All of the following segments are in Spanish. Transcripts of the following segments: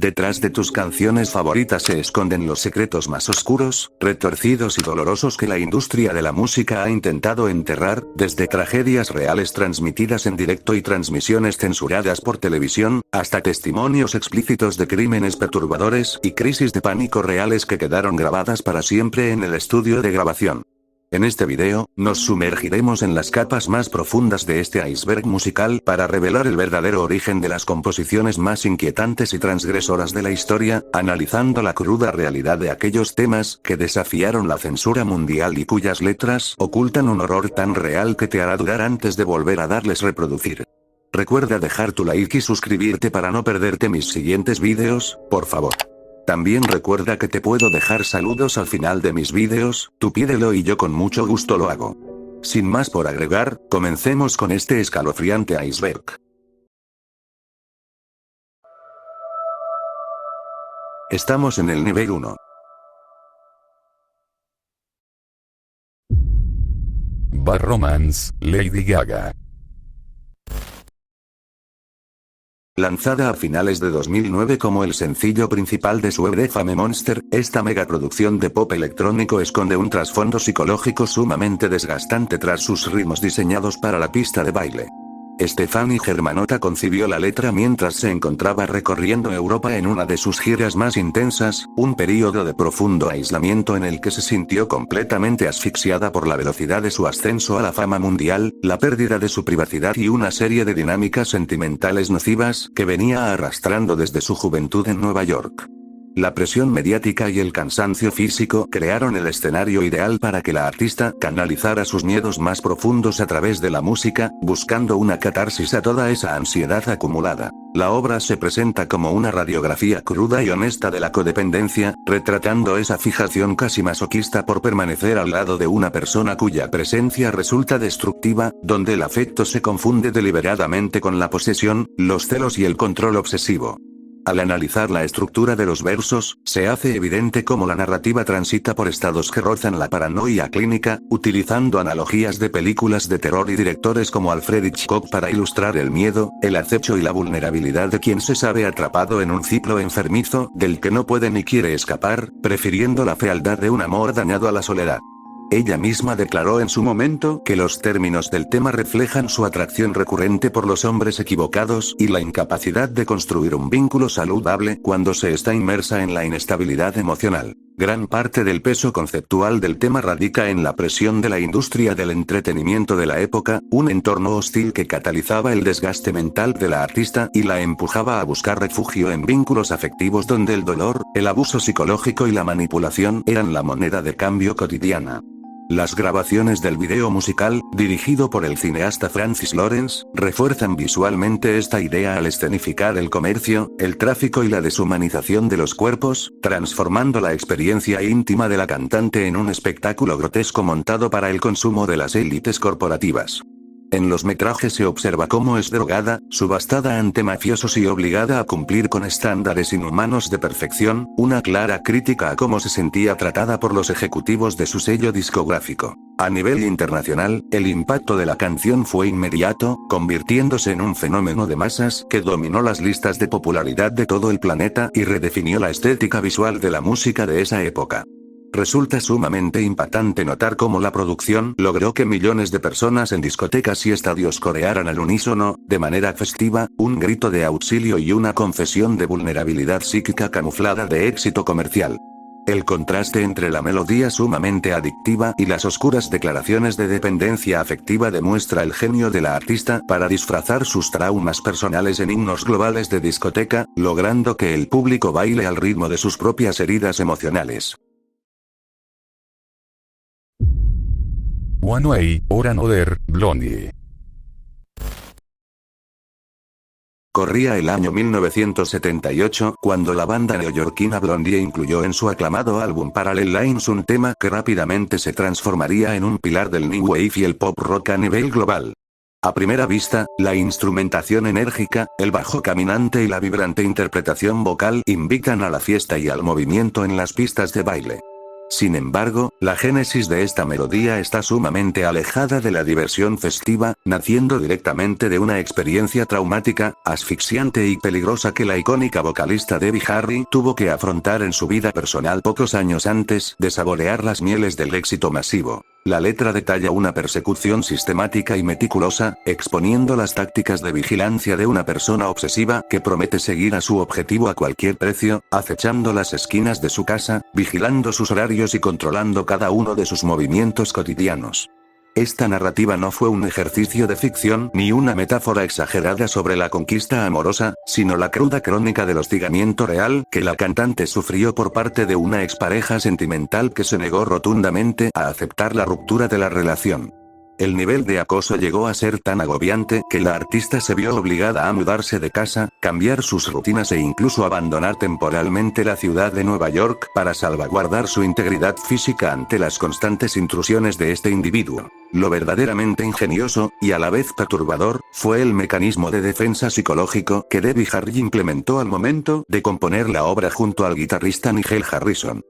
Detrás de tus canciones favoritas se esconden los secretos más oscuros, retorcidos y dolorosos que la industria de la música ha intentado enterrar, desde tragedias reales transmitidas en directo y transmisiones censuradas por televisión, hasta testimonios explícitos de crímenes perturbadores y crisis de pánico reales que quedaron grabadas para siempre en el estudio de grabación. En este video, nos sumergiremos en las capas más profundas de este iceberg musical para revelar el verdadero origen de las composiciones más inquietantes y transgresoras de la historia, analizando la cruda realidad de aquellos temas que desafiaron la censura mundial y cuyas letras ocultan un horror tan real que te hará dudar antes de volver a darles reproducir. Recuerda dejar tu like y suscribirte para no perderte mis siguientes vídeos, por favor. También recuerda que te puedo dejar saludos al final de mis vídeos, tú pídelo y yo con mucho gusto lo hago. Sin más por agregar, comencemos con este escalofriante iceberg. Estamos en el nivel 1. Bad Romance, Lady Gaga. Lanzada a finales de 2009 como el sencillo principal de su EP Fame Monster, esta megaproducción de pop electrónico esconde un trasfondo psicológico sumamente desgastante tras sus ritmos diseñados para la pista de baile. Stefani Germanotta concibió la letra mientras se encontraba recorriendo Europa en una de sus giras más intensas, un período de profundo aislamiento en el que se sintió completamente asfixiada por la velocidad de su ascenso a la fama mundial, la pérdida de su privacidad y una serie de dinámicas sentimentales nocivas que venía arrastrando desde su juventud en Nueva York. La presión mediática y el cansancio físico crearon el escenario ideal para que la artista canalizara sus miedos más profundos a través de la música, buscando una catarsis a toda esa ansiedad acumulada. La obra se presenta como una radiografía cruda y honesta de la codependencia, retratando esa fijación casi masoquista por permanecer al lado de una persona cuya presencia resulta destructiva, donde el afecto se confunde deliberadamente con la posesión, los celos y el control obsesivo. Al analizar la estructura de los versos, se hace evidente cómo la narrativa transita por estados que rozan la paranoia clínica, utilizando analogías de películas de terror y directores como Alfred Hitchcock para ilustrar el miedo, el acecho y la vulnerabilidad de quien se sabe atrapado en un ciclo enfermizo, del que no puede ni quiere escapar, prefiriendo la fealdad de un amor dañado a la soledad. Ella misma declaró en su momento que los términos del tema reflejan su atracción recurrente por los hombres equivocados y la incapacidad de construir un vínculo saludable cuando se está inmersa en la inestabilidad emocional. Gran parte del peso conceptual del tema radica en la presión de la industria del entretenimiento de la época, un entorno hostil que catalizaba el desgaste mental de la artista y la empujaba a buscar refugio en vínculos afectivos donde el dolor, el abuso psicológico y la manipulación eran la moneda de cambio cotidiana. Las grabaciones del video musical, dirigido por el cineasta Francis Lawrence, refuerzan visualmente esta idea al escenificar el comercio, el tráfico y la deshumanización de los cuerpos, transformando la experiencia íntima de la cantante en un espectáculo grotesco montado para el consumo de las élites corporativas. En los metrajes se observa cómo es drogada, subastada ante mafiosos y obligada a cumplir con estándares inhumanos de perfección, una clara crítica a cómo se sentía tratada por los ejecutivos de su sello discográfico. A nivel internacional, el impacto de la canción fue inmediato, convirtiéndose en un fenómeno de masas que dominó las listas de popularidad de todo el planeta y redefinió la estética visual de la música de esa época. Resulta sumamente impactante notar cómo la producción logró que millones de personas en discotecas y estadios corearan al unísono, de manera festiva, un grito de auxilio y una confesión de vulnerabilidad psíquica camuflada de éxito comercial. El contraste entre la melodía sumamente adictiva y las oscuras declaraciones de dependencia afectiva demuestra el genio de la artista para disfrazar sus traumas personales en himnos globales de discoteca, logrando que el público baile al ritmo de sus propias heridas emocionales. One Way or Another, Blondie. Corría el año 1978 cuando la banda neoyorquina Blondie incluyó en su aclamado álbum Parallel Lines un tema que rápidamente se transformaría en un pilar del new wave y el pop rock a nivel global. A primera vista, la instrumentación enérgica, el bajo caminante y la vibrante interpretación vocal invitan a la fiesta y al movimiento en las pistas de baile. Sin embargo, la génesis de esta melodía está sumamente alejada de la diversión festiva, naciendo directamente de una experiencia traumática, asfixiante y peligrosa que la icónica vocalista Debbie Harry tuvo que afrontar en su vida personal pocos años antes de saborear las mieles del éxito masivo. La letra detalla una persecución sistemática y meticulosa, exponiendo las tácticas de vigilancia de una persona obsesiva que promete seguir a su objetivo a cualquier precio, acechando las esquinas de su casa, vigilando sus horarios y controlando cada uno de sus movimientos cotidianos. Esta narrativa no fue un ejercicio de ficción ni una metáfora exagerada sobre la conquista amorosa, sino la cruda crónica del hostigamiento real que la cantante sufrió por parte de una expareja sentimental que se negó rotundamente a aceptar la ruptura de la relación. El nivel de acoso llegó a ser tan agobiante que la artista se vio obligada a mudarse de casa, cambiar sus rutinas e incluso abandonar temporalmente la ciudad de Nueva York para salvaguardar su integridad física ante las constantes intrusiones de este individuo. Lo verdaderamente ingenioso, y a la vez perturbador, fue el mecanismo de defensa psicológico que Debbie Harry implementó al momento de componer la obra junto al guitarrista Nigel Harrison.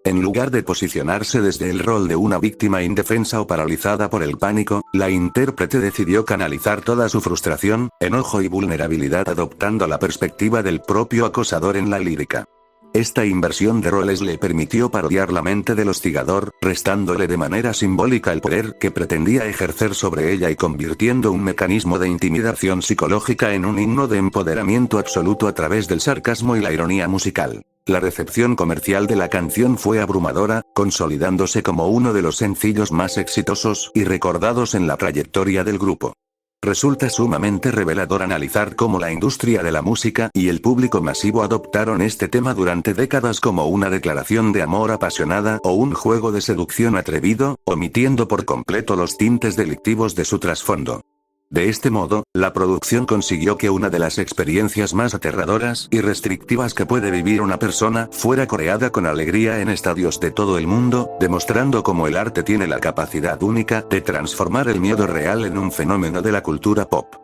En lugar de posicionarse desde el rol de una víctima indefensa o paralizada por el pánico, la intérprete decidió canalizar toda su frustración, enojo y vulnerabilidad adoptando la perspectiva del propio acosador en la lírica. Esta inversión de roles le permitió parodiar la mente del hostigador, restándole de manera simbólica el poder que pretendía ejercer sobre ella y convirtiendo un mecanismo de intimidación psicológica en un himno de empoderamiento absoluto a través del sarcasmo y la ironía musical. La recepción comercial de la canción fue abrumadora, consolidándose como uno de los sencillos más exitosos y recordados en la trayectoria del grupo. Resulta sumamente revelador analizar cómo la industria de la música y el público masivo adoptaron este tema durante décadas como una declaración de amor apasionada o un juego de seducción atrevido, omitiendo por completo los tintes delictivos de su trasfondo. De este modo, la producción consiguió que una de las experiencias más aterradoras y restrictivas que puede vivir una persona fuera coreada con alegría en estadios de todo el mundo, demostrando cómo el arte tiene la capacidad única de transformar el miedo real en un fenómeno de la cultura pop.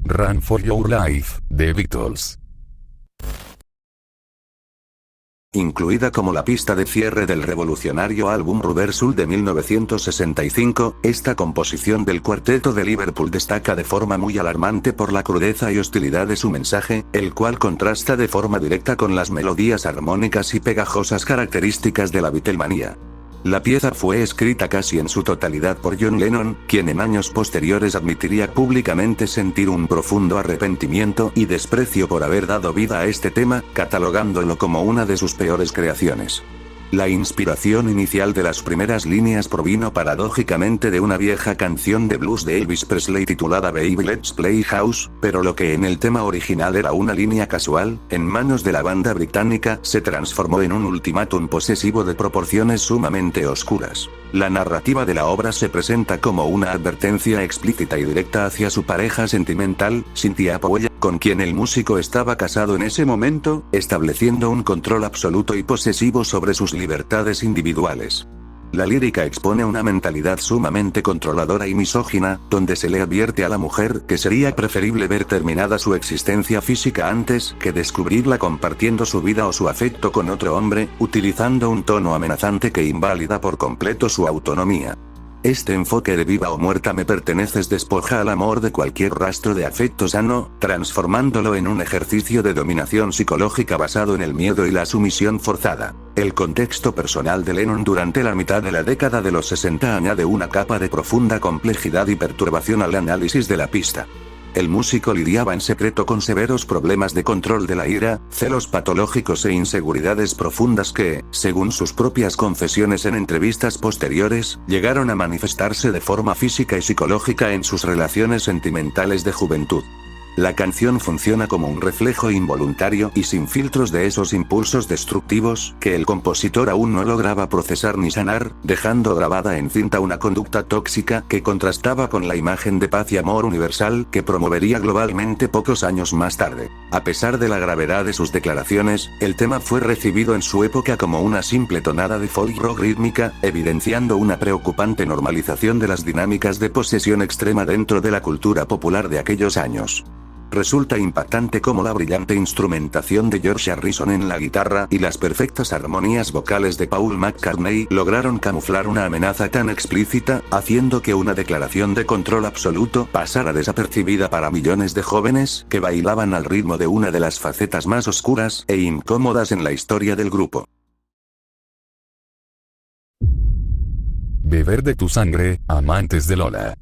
Run for Your Life, The Beatles. Incluida como la pista de cierre del revolucionario álbum Rubber Soul de 1965, esta composición del cuarteto de Liverpool destaca de forma muy alarmante por la crudeza y hostilidad de su mensaje, el cual contrasta de forma directa con las melodías armónicas y pegajosas características de la Beatlemanía. La pieza fue escrita casi en su totalidad por John Lennon, quien en años posteriores admitiría públicamente sentir un profundo arrepentimiento y desprecio por haber dado vida a este tema, catalogándolo como una de sus peores creaciones. La inspiración inicial de las primeras líneas provino paradójicamente de una vieja canción de blues de Elvis Presley titulada Baby Let's Play House, pero lo que en el tema original era una línea casual, en manos de la banda británica, se transformó en un ultimátum posesivo de proporciones sumamente oscuras. La narrativa de la obra se presenta como una advertencia explícita y directa hacia su pareja sentimental, Cynthia Powell, con quien el músico estaba casado en ese momento, estableciendo un control absoluto y posesivo sobre sus libertades individuales. La lírica expone una mentalidad sumamente controladora y misógina, donde se le advierte a la mujer que sería preferible ver terminada su existencia física antes que descubrirla compartiendo su vida o su afecto con otro hombre, utilizando un tono amenazante que invalida por completo su autonomía. Este enfoque de viva o muerta me perteneces despoja al amor de cualquier rastro de afecto sano, transformándolo en un ejercicio de dominación psicológica basado en el miedo y la sumisión forzada. El contexto personal de Lennon durante la mitad de la década de los 60 añade una capa de profunda complejidad y perturbación al análisis de la pista. El músico lidiaba en secreto con severos problemas de control de la ira, celos patológicos e inseguridades profundas que, según sus propias confesiones en entrevistas posteriores, llegaron a manifestarse de forma física y psicológica en sus relaciones sentimentales de juventud. La canción funciona como un reflejo involuntario y sin filtros de esos impulsos destructivos que el compositor aún no lograba procesar ni sanar, dejando grabada en cinta una conducta tóxica que contrastaba con la imagen de paz y amor universal que promovería globalmente pocos años más tarde. A pesar de la gravedad de sus declaraciones, el tema fue recibido en su época como una simple tonada de folk rock rítmica, evidenciando una preocupante normalización de las dinámicas de posesión extrema dentro de la cultura popular de aquellos años. Resulta impactante cómo la brillante instrumentación de George Harrison en la guitarra y las perfectas armonías vocales de Paul McCartney lograron camuflar una amenaza tan explícita, haciendo que una declaración de control absoluto pasara desapercibida para millones de jóvenes que bailaban al ritmo de una de las facetas más oscuras e incómodas en la historia del grupo. Beber de tu sangre, amantes de Lola.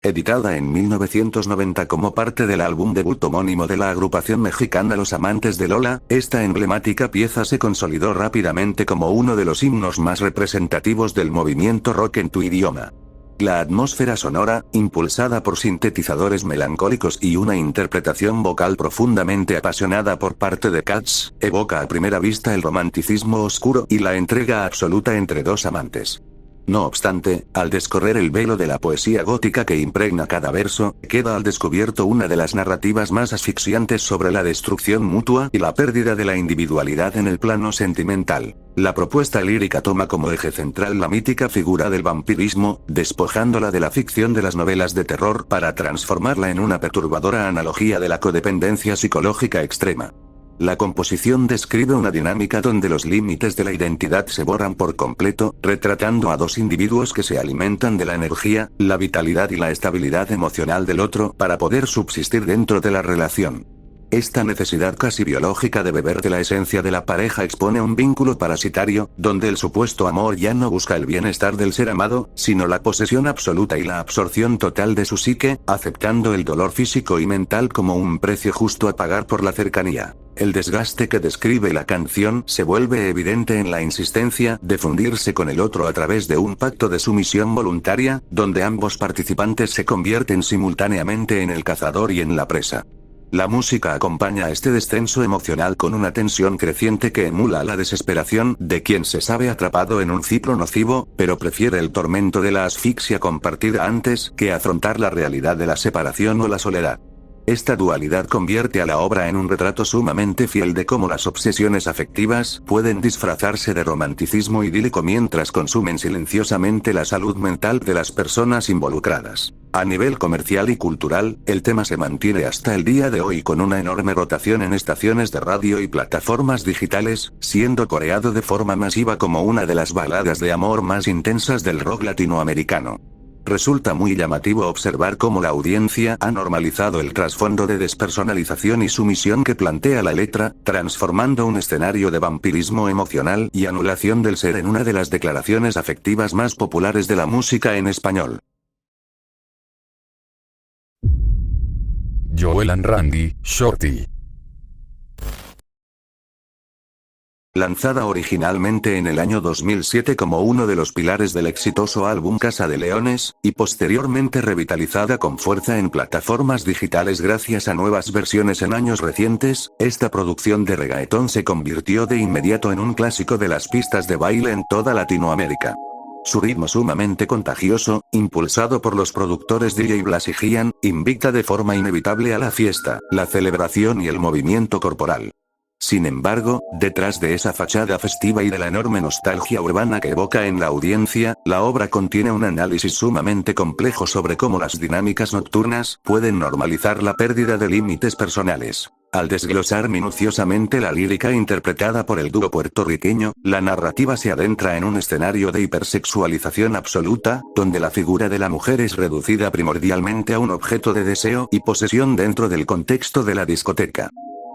Editada en 1990 como parte del álbum debut homónimo de la agrupación mexicana Los Amantes de Lola, esta emblemática pieza se consolidó rápidamente como uno de los himnos más representativos del movimiento rock en tu idioma. La atmósfera sonora, impulsada por sintetizadores melancólicos y una interpretación vocal profundamente apasionada por parte de Katz, evoca a primera vista el romanticismo oscuro y la entrega absoluta entre dos amantes. No obstante, al descorrer el velo de la poesía gótica que impregna cada verso, queda al descubierto una de las narrativas más asfixiantes sobre la destrucción mutua y la pérdida de la individualidad en el plano sentimental. La propuesta lírica toma como eje central la mítica figura del vampirismo, despojándola de la ficción de las novelas de terror para transformarla en una perturbadora analogía de la codependencia psicológica extrema. La composición describe una dinámica donde los límites de la identidad se borran por completo, retratando a dos individuos que se alimentan de la energía, la vitalidad y la estabilidad emocional del otro para poder subsistir dentro de la relación. Esta necesidad casi biológica de beber de la esencia de la pareja expone un vínculo parasitario, donde el supuesto amor ya no busca el bienestar del ser amado, sino la posesión absoluta y la absorción total de su psique, aceptando el dolor físico y mental como un precio justo a pagar por la cercanía. El desgaste que describe la canción se vuelve evidente en la insistencia de fundirse con el otro a través de un pacto de sumisión voluntaria, donde ambos participantes se convierten simultáneamente en el cazador y en la presa. La música acompaña a este descenso emocional con una tensión creciente que emula la desesperación de quien se sabe atrapado en un ciclo nocivo, pero prefiere el tormento de la asfixia compartida antes que afrontar la realidad de la separación o la soledad. Esta dualidad convierte a la obra en un retrato sumamente fiel de cómo las obsesiones afectivas pueden disfrazarse de romanticismo idílico mientras consumen silenciosamente la salud mental de las personas involucradas. A nivel comercial y cultural, el tema se mantiene hasta el día de hoy con una enorme rotación en estaciones de radio y plataformas digitales, siendo coreado de forma masiva como una de las baladas de amor más intensas del rock latinoamericano. Resulta muy llamativo observar cómo la audiencia ha normalizado el trasfondo de despersonalización y sumisión que plantea la letra, transformando un escenario de vampirismo emocional y anulación del ser en una de las declaraciones afectivas más populares de la música en español. Joel and Randy, Shorty. Lanzada originalmente en el año 2007 como uno de los pilares del exitoso álbum Casa de Leones, y posteriormente revitalizada con fuerza en plataformas digitales gracias a nuevas versiones en años recientes, esta producción de reggaetón se convirtió de inmediato en un clásico de las pistas de baile en toda Latinoamérica. Su ritmo sumamente contagioso, impulsado por los productores DJ Blas y Gian, invita de forma inevitable a la fiesta, la celebración y el movimiento corporal. Sin embargo, detrás de esa fachada festiva y de la enorme nostalgia urbana que evoca en la audiencia, la obra contiene un análisis sumamente complejo sobre cómo las dinámicas nocturnas pueden normalizar la pérdida de límites personales. Al desglosar minuciosamente la lírica interpretada por el dúo puertorriqueño, la narrativa se adentra en un escenario de hipersexualización absoluta, donde la figura de la mujer es reducida primordialmente a un objeto de deseo y posesión dentro del contexto de la discoteca.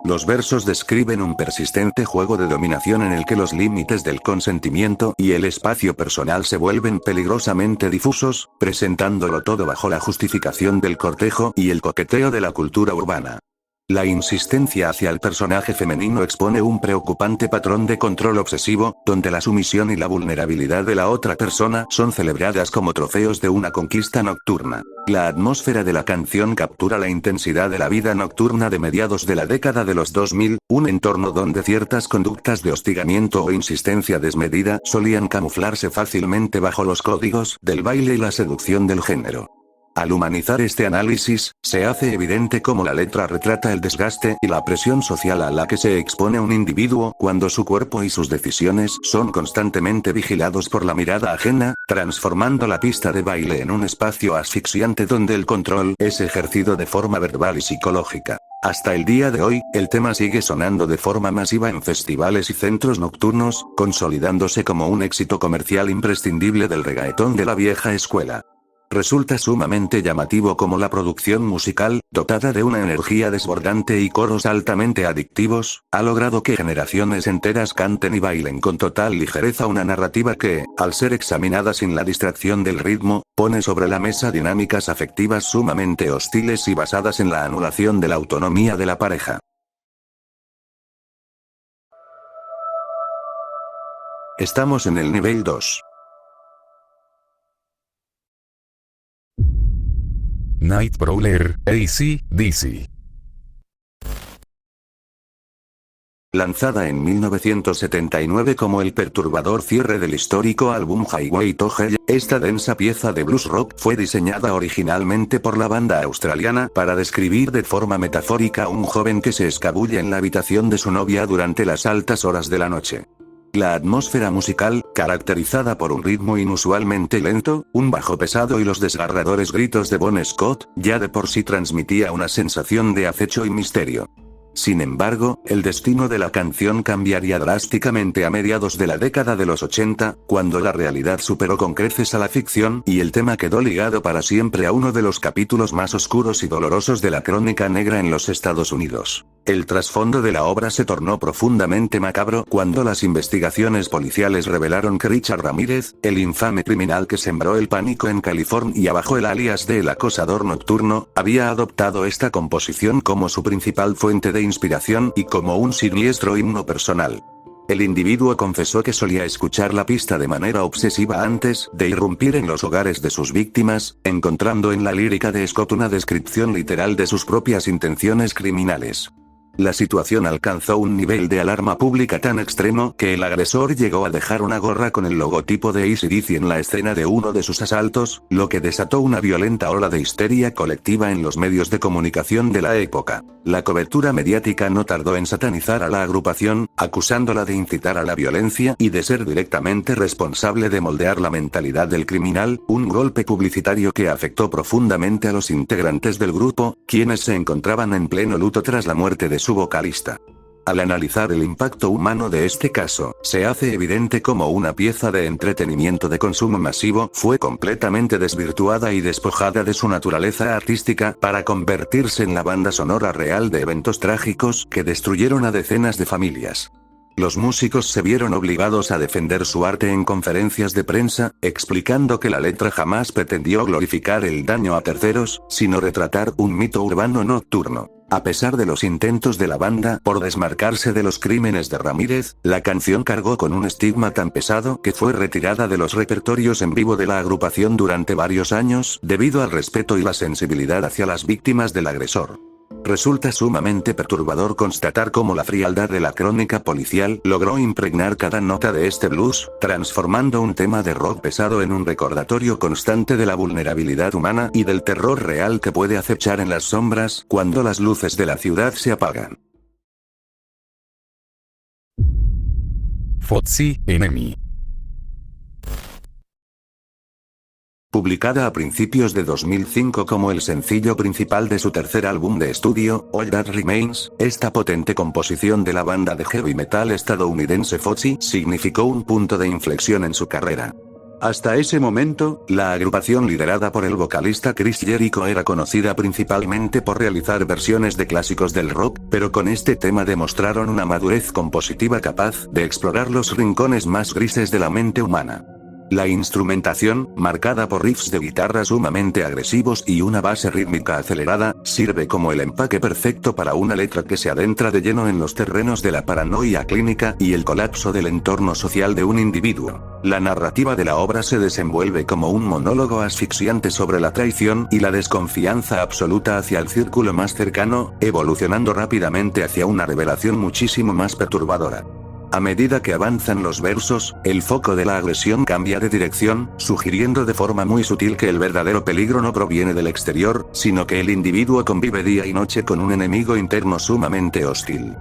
Los versos describen un persistente juego de dominación en el que los límites del consentimiento y el espacio personal se vuelven peligrosamente difusos, presentándolo todo bajo la justificación del cortejo y el coqueteo de la cultura urbana. La insistencia hacia el personaje femenino expone un preocupante patrón de control obsesivo, donde la sumisión y la vulnerabilidad de la otra persona son celebradas como trofeos de una conquista nocturna. La atmósfera de la canción captura la intensidad de la vida nocturna de mediados de la década de los 2000, un entorno donde ciertas conductas de hostigamiento o insistencia desmedida solían camuflarse fácilmente bajo los códigos del baile y la seducción del género. Al humanizar este análisis, se hace evidente cómo la letra retrata el desgaste y la presión social a la que se expone un individuo cuando su cuerpo y sus decisiones son constantemente vigilados por la mirada ajena, transformando la pista de baile en un espacio asfixiante donde el control es ejercido de forma verbal y psicológica. Hasta el día de hoy, el tema sigue sonando de forma masiva en festivales y centros nocturnos, consolidándose como un éxito comercial imprescindible del reggaetón de la vieja escuela. Resulta sumamente llamativo cómo la producción musical, dotada de una energía desbordante y coros altamente adictivos, ha logrado que generaciones enteras canten y bailen con total ligereza una narrativa que, al ser examinada sin la distracción del ritmo, pone sobre la mesa dinámicas afectivas sumamente hostiles y basadas en la anulación de la autonomía de la pareja. Estamos en el nivel 2. Nightcrawler, AC/DC. Lanzada en 1979 como el perturbador cierre del histórico álbum Highway to Hell, esta densa pieza de blues rock fue diseñada originalmente por la banda australiana para describir de forma metafórica a un joven que se escabulle en la habitación de su novia durante las altas horas de la noche. La atmósfera musical, caracterizada por un ritmo inusualmente lento, un bajo pesado y los desgarradores gritos de Bon Scott, ya de por sí transmitía una sensación de acecho y misterio. Sin embargo, el destino de la canción cambiaría drásticamente a mediados de la década de los 80, cuando la realidad superó con creces a la ficción y el tema quedó ligado para siempre a uno de los capítulos más oscuros y dolorosos de la crónica negra en los Estados Unidos. El trasfondo de la obra se tornó profundamente macabro cuando las investigaciones policiales revelaron que Richard Ramírez, el infame criminal que sembró el pánico en California bajo el alias de El Acosador Nocturno, había adoptado esta composición como su principal fuente de inspiración y como un siniestro himno personal. El individuo confesó que solía escuchar la pista de manera obsesiva antes de irrumpir en los hogares de sus víctimas, encontrando en la lírica de Scott una descripción literal de sus propias intenciones criminales. La situación alcanzó un nivel de alarma pública tan extremo que el agresor llegó a dejar una gorra con el logotipo de AC/DC en la escena de uno de sus asaltos, lo que desató una violenta ola de histeria colectiva en los medios de comunicación de la época. La cobertura mediática no tardó en satanizar a la agrupación, acusándola de incitar a la violencia y de ser directamente responsable de moldear la mentalidad del criminal, un golpe publicitario que afectó profundamente a los integrantes del grupo, quienes se encontraban en pleno luto tras la muerte de su vocalista. Al analizar el impacto humano de este caso, se hace evidente cómo una pieza de entretenimiento de consumo masivo fue completamente desvirtuada y despojada de su naturaleza artística para convertirse en la banda sonora real de eventos trágicos que destruyeron a decenas de familias. Los músicos se vieron obligados a defender su arte en conferencias de prensa, explicando que la letra jamás pretendió glorificar el daño a terceros, sino retratar un mito urbano nocturno. A pesar de los intentos de la banda por desmarcarse de los crímenes de Ramírez, la canción cargó con un estigma tan pesado que fue retirada de los repertorios en vivo de la agrupación durante varios años, debido al respeto y la sensibilidad hacia las víctimas del agresor. Resulta sumamente perturbador constatar cómo la frialdad de la crónica policial logró impregnar cada nota de este blues, transformando un tema de rock pesado en un recordatorio constante de la vulnerabilidad humana y del terror real que puede acechar en las sombras cuando las luces de la ciudad se apagan. Fozzy Enemy. Publicada a principios de 2005 como el sencillo principal de su tercer álbum de estudio, All That Remains, esta potente composición de la banda de heavy metal estadounidense Fozzy significó un punto de inflexión en su carrera. Hasta ese momento, la agrupación liderada por el vocalista Chris Jericho era conocida principalmente por realizar versiones de clásicos del rock, pero con este tema demostraron una madurez compositiva capaz de explorar los rincones más grises de la mente humana. La instrumentación, marcada por riffs de guitarra sumamente agresivos y una base rítmica acelerada, sirve como el empaque perfecto para una letra que se adentra de lleno en los terrenos de la paranoia clínica y el colapso del entorno social de un individuo. La narrativa de la obra se desenvuelve como un monólogo asfixiante sobre la traición y la desconfianza absoluta hacia el círculo más cercano, evolucionando rápidamente hacia una revelación muchísimo más perturbadora. A medida que avanzan los versos, el foco de la agresión cambia de dirección, sugiriendo de forma muy sutil que el verdadero peligro no proviene del exterior, sino que el individuo convive día y noche con un enemigo interno sumamente hostil.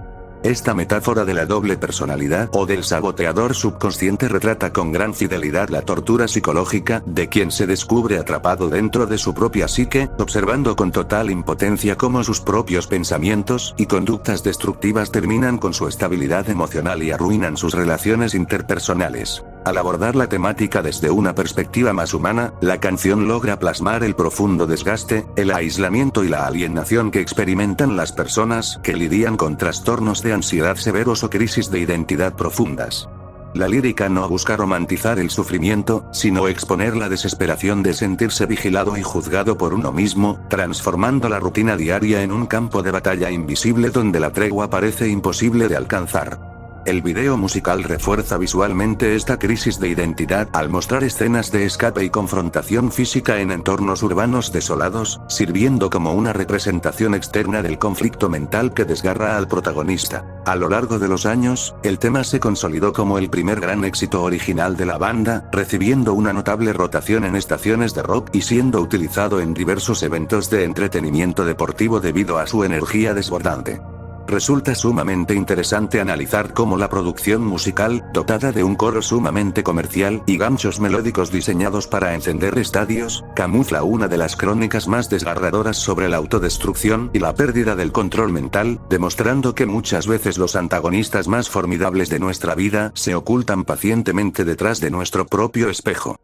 Esta metáfora de la doble personalidad o del saboteador subconsciente retrata con gran fidelidad la tortura psicológica de quien se descubre atrapado dentro de su propia psique, observando con total impotencia cómo sus propios pensamientos y conductas destructivas terminan con su estabilidad emocional y arruinan sus relaciones interpersonales. Al abordar la temática desde una perspectiva más humana, la canción logra plasmar el profundo desgaste, el aislamiento y la alienación que experimentan las personas que lidian con trastornos de ansiedad severos o crisis de identidad profundas. La lírica no busca romantizar el sufrimiento, sino exponer la desesperación de sentirse vigilado y juzgado por uno mismo, transformando la rutina diaria en un campo de batalla invisible donde la tregua parece imposible de alcanzar. El video musical refuerza visualmente esta crisis de identidad al mostrar escenas de escape y confrontación física en entornos urbanos desolados, sirviendo como una representación externa del conflicto mental que desgarra al protagonista. A lo largo de los años, el tema se consolidó como el primer gran éxito original de la banda, recibiendo una notable rotación en estaciones de rock y siendo utilizado en diversos eventos de entretenimiento deportivo debido a su energía desbordante. Resulta sumamente interesante analizar cómo la producción musical, dotada de un coro sumamente comercial y ganchos melódicos diseñados para encender estadios, camufla una de las crónicas más desgarradoras sobre la autodestrucción y la pérdida del control mental, demostrando que muchas veces los antagonistas más formidables de nuestra vida se ocultan pacientemente detrás de nuestro propio espejo.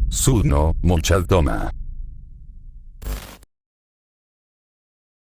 Suno, Mochadoma.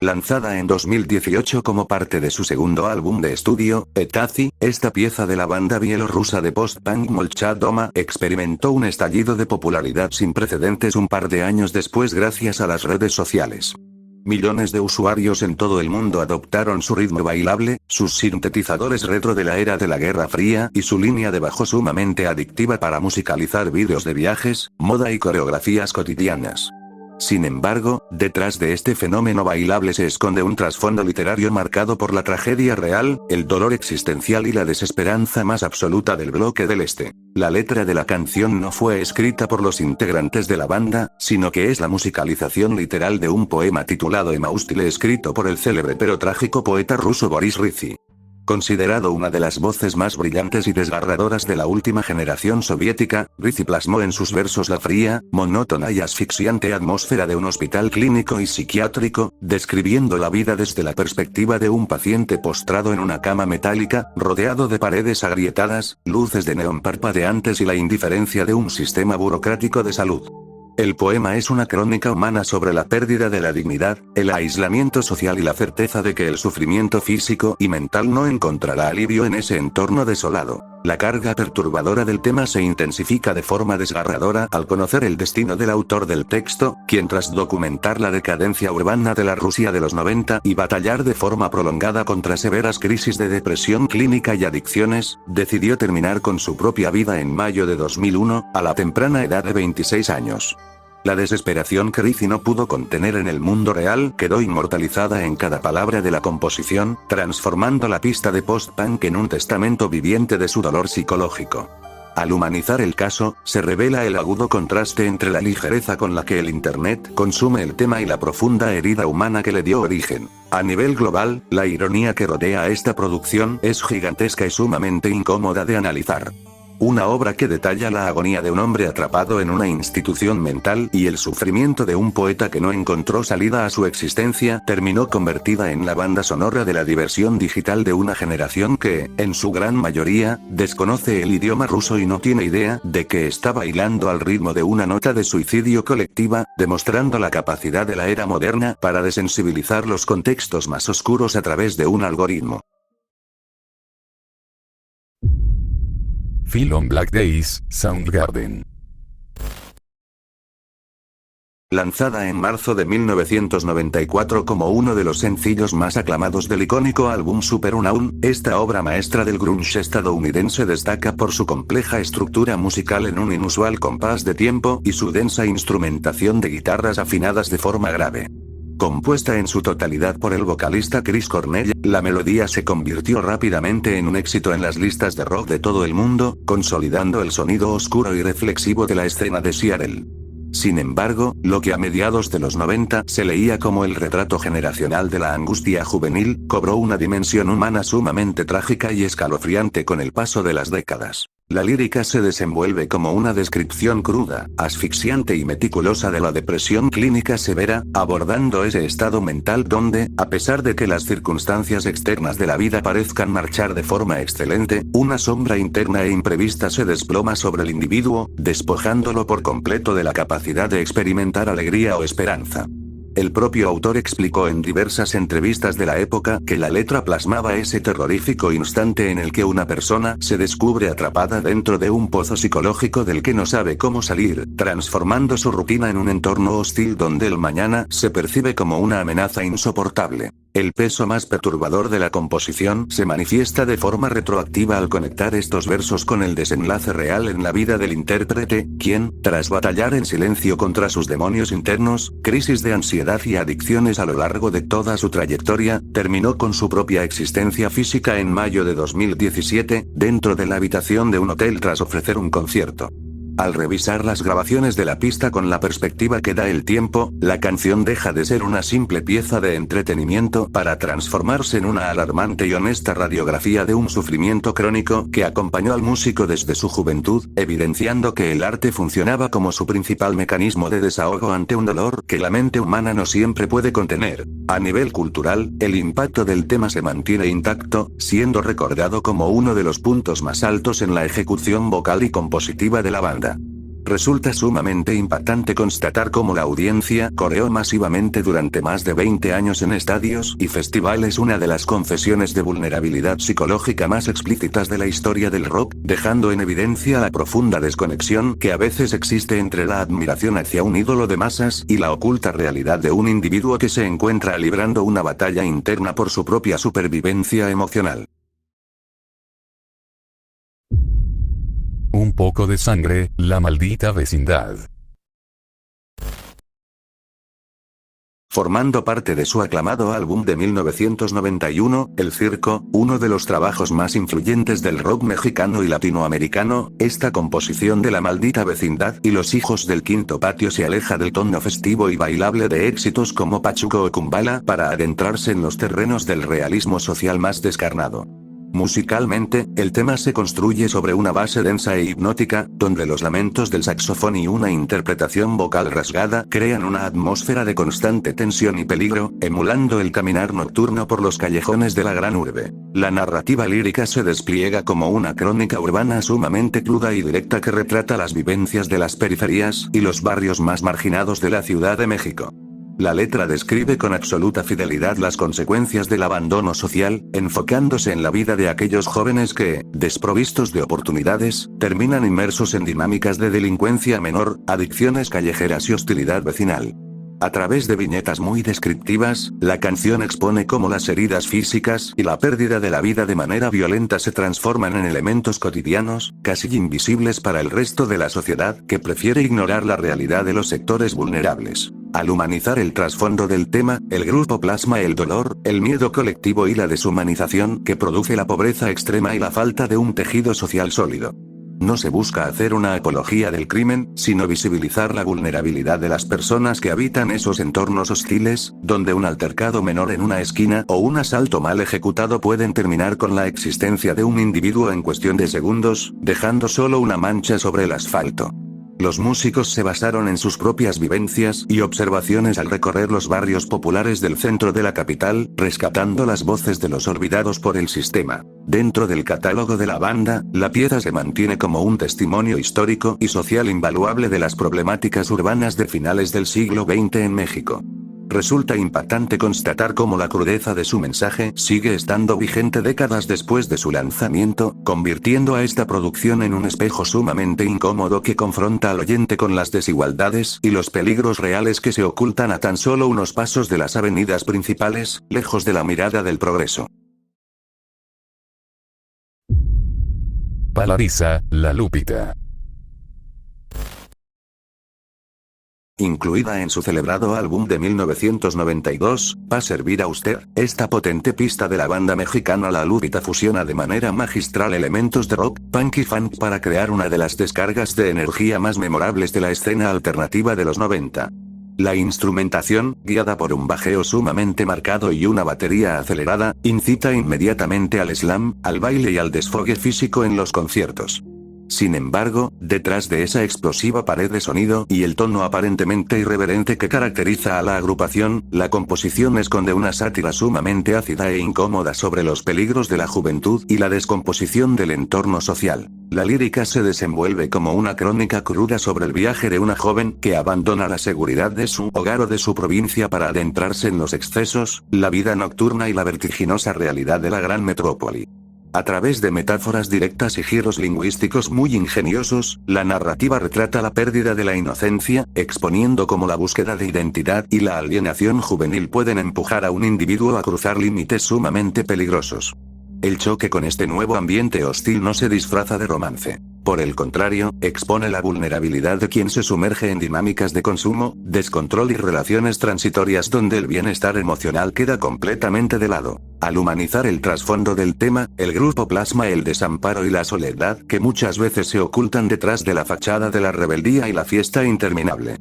Lanzada en 2018 como parte de su segundo álbum de estudio, Etazi, esta pieza de la banda bielorrusa de post-punk Molchad-Doma experimentó un estallido de popularidad sin precedentes un par de años después gracias a las redes sociales. Millones de usuarios en todo el mundo adoptaron su ritmo bailable, sus sintetizadores retro de la era de la Guerra Fría y su línea de bajo sumamente adictiva para musicalizar vídeos de viajes, moda y coreografías cotidianas. Sin embargo, detrás de este fenómeno bailable se esconde un trasfondo literario marcado por la tragedia real, el dolor existencial y la desesperanza más absoluta del bloque del Este. La letra de la canción no fue escrita por los integrantes de la banda, sino que es la musicalización literal de un poema titulado Emaustile escrito por el célebre pero trágico poeta ruso Boris Rizzi. Considerado una de las voces más brillantes y desgarradoras de la última generación soviética, Rizzi plasmó en sus versos la fría, monótona y asfixiante atmósfera de un hospital clínico y psiquiátrico, describiendo la vida desde la perspectiva de un paciente postrado en una cama metálica, rodeado de paredes agrietadas, luces de neón parpadeantes y la indiferencia de un sistema burocrático de salud. El poema es una crónica humana sobre la pérdida de la dignidad, el aislamiento social y la certeza de que el sufrimiento físico y mental no encontrará alivio en ese entorno desolado. La carga perturbadora del tema se intensifica de forma desgarradora al conocer el destino del autor del texto, quien tras documentar la decadencia urbana de la Rusia de los 90 y batallar de forma prolongada contra severas crisis de depresión clínica y adicciones, decidió terminar con su propia vida en mayo de 2001, a la temprana edad de 26 años. La desesperación que Rizzi no pudo contener en el mundo real quedó inmortalizada en cada palabra de la composición, transformando la pista de post-punk en un testamento viviente de su dolor psicológico. Al humanizar el caso, se revela el agudo contraste entre la ligereza con la que el Internet consume el tema y la profunda herida humana que le dio origen. A nivel global, la ironía que rodea a esta producción es gigantesca y sumamente incómoda de analizar. Una obra que detalla la agonía de un hombre atrapado en una institución mental y el sufrimiento de un poeta que no encontró salida a su existencia terminó convertida en la banda sonora de la diversión digital de una generación que, en su gran mayoría, desconoce el idioma ruso y no tiene idea de que está bailando al ritmo de una nota de suicidio colectiva, demostrando la capacidad de la era moderna para desensibilizar los contextos más oscuros a través de un algoritmo. Feel on Black Days, Soundgarden. Lanzada en marzo de 1994 como uno de los sencillos más aclamados del icónico álbum Superunknown, esta obra maestra del grunge estadounidense destaca por su compleja estructura musical en un inusual compás de tiempo y su densa instrumentación de guitarras afinadas de forma grave. Compuesta en su totalidad por el vocalista Chris Cornell, la melodía se convirtió rápidamente en un éxito en las listas de rock de todo el mundo, consolidando el sonido oscuro y reflexivo de la escena de Seattle. Sin embargo, lo que a mediados de los 90 se leía como el retrato generacional de la angustia juvenil, cobró una dimensión humana sumamente trágica y escalofriante con el paso de las décadas. La lírica se desenvuelve como una descripción cruda, asfixiante y meticulosa de la depresión clínica severa, abordando ese estado mental donde, a pesar de que las circunstancias externas de la vida parezcan marchar de forma excelente, una sombra interna e imprevista se desploma sobre el individuo, despojándolo por completo de la capacidad de experimentar alegría o esperanza. El propio autor explicó en diversas entrevistas de la época que la letra plasmaba ese terrorífico instante en el que una persona se descubre atrapada dentro de un pozo psicológico del que no sabe cómo salir, transformando su rutina en un entorno hostil donde el mañana se percibe como una amenaza insoportable. El peso más perturbador de la composición se manifiesta de forma retroactiva al conectar estos versos con el desenlace real en la vida del intérprete, quien, tras batallar en silencio contra sus demonios internos, crisis de ansiedad y adicciones a lo largo de toda su trayectoria, terminó con su propia existencia física en mayo de 2017, dentro de la habitación de un hotel tras ofrecer un concierto. Al revisar las grabaciones de la pista con la perspectiva que da el tiempo, la canción deja de ser una simple pieza de entretenimiento para transformarse en una alarmante y honesta radiografía de un sufrimiento crónico que acompañó al músico desde su juventud, evidenciando que el arte funcionaba como su principal mecanismo de desahogo ante un dolor que la mente humana no siempre puede contener. A nivel cultural, el impacto del tema se mantiene intacto, siendo recordado como uno de los puntos más altos en la ejecución vocal y compositiva de la banda. Resulta sumamente impactante constatar cómo la audiencia coreó masivamente durante más de 20 años en estadios y festivales una de las confesiones de vulnerabilidad psicológica más explícitas de la historia del rock, dejando en evidencia la profunda desconexión que a veces existe entre la admiración hacia un ídolo de masas y la oculta realidad de un individuo que se encuentra librando una batalla interna por su propia supervivencia emocional. Un poco de sangre, la maldita vecindad. Formando parte de su aclamado álbum de 1991, El Circo, uno de los trabajos más influyentes del rock mexicano y latinoamericano, esta composición de La Maldita Vecindad y Los Hijos del Quinto Patio se aleja del tono festivo y bailable de éxitos como Pachuco o Kumbala para adentrarse en los terrenos del realismo social más descarnado. Musicalmente, el tema se construye sobre una base densa e hipnótica, donde los lamentos del saxofón y una interpretación vocal rasgada crean una atmósfera de constante tensión y peligro, emulando el caminar nocturno por los callejones de la gran urbe. La narrativa lírica se despliega como una crónica urbana sumamente cruda y directa que retrata las vivencias de las periferias y los barrios más marginados de la Ciudad de México. La letra describe con absoluta fidelidad las consecuencias del abandono social, enfocándose en la vida de aquellos jóvenes que, desprovistos de oportunidades, terminan inmersos en dinámicas de delincuencia menor, adicciones callejeras y hostilidad vecinal. A través de viñetas muy descriptivas, la canción expone cómo las heridas físicas y la pérdida de la vida de manera violenta se transforman en elementos cotidianos, casi invisibles para el resto de la sociedad que prefiere ignorar la realidad de los sectores vulnerables. Al humanizar el trasfondo del tema, el grupo plasma el dolor, el miedo colectivo y la deshumanización que produce la pobreza extrema y la falta de un tejido social sólido. No se busca hacer una apología del crimen, sino visibilizar la vulnerabilidad de las personas que habitan esos entornos hostiles, donde un altercado menor en una esquina o un asalto mal ejecutado pueden terminar con la existencia de un individuo en cuestión de segundos, dejando solo una mancha sobre el asfalto. Los músicos se basaron en sus propias vivencias y observaciones al recorrer los barrios populares del centro de la capital, rescatando las voces de los olvidados por el sistema. Dentro del catálogo de la banda, la pieza se mantiene como un testimonio histórico y social invaluable de las problemáticas urbanas de finales del siglo XX en México. Resulta impactante constatar cómo la crudeza de su mensaje sigue estando vigente décadas después de su lanzamiento, convirtiendo a esta producción en un espejo sumamente incómodo que confronta al oyente con las desigualdades y los peligros reales que se ocultan a tan solo unos pasos de las avenidas principales, lejos de la mirada del progreso. Palariza, la Lupita. Incluida en su celebrado álbum de 1992, Pa' servir a usted, esta potente pista de la banda mexicana La Lupita fusiona de manera magistral elementos de rock, punk y funk para crear una de las descargas de energía más memorables de la escena alternativa de los 90. La instrumentación, guiada por un bajeo sumamente marcado y una batería acelerada, incita inmediatamente al slam, al baile y al desfogue físico en los conciertos. Sin embargo, detrás de esa explosiva pared de sonido y el tono aparentemente irreverente que caracteriza a la agrupación, la composición esconde una sátira sumamente ácida e incómoda sobre los peligros de la juventud y la descomposición del entorno social. La lírica se desenvuelve como una crónica cruda sobre el viaje de una joven que abandona la seguridad de su hogar o de su provincia para adentrarse en los excesos, la vida nocturna y la vertiginosa realidad de la gran metrópoli. A través de metáforas directas y giros lingüísticos muy ingeniosos, la narrativa retrata la pérdida de la inocencia, exponiendo cómo la búsqueda de identidad y la alienación juvenil pueden empujar a un individuo a cruzar límites sumamente peligrosos. El choque con este nuevo ambiente hostil no se disfraza de romance. Por el contrario, expone la vulnerabilidad de quien se sumerge en dinámicas de consumo, descontrol y relaciones transitorias donde el bienestar emocional queda completamente de lado. Al humanizar el trasfondo del tema, el grupo plasma el desamparo y la soledad que muchas veces se ocultan detrás de la fachada de la rebeldía y la fiesta interminable.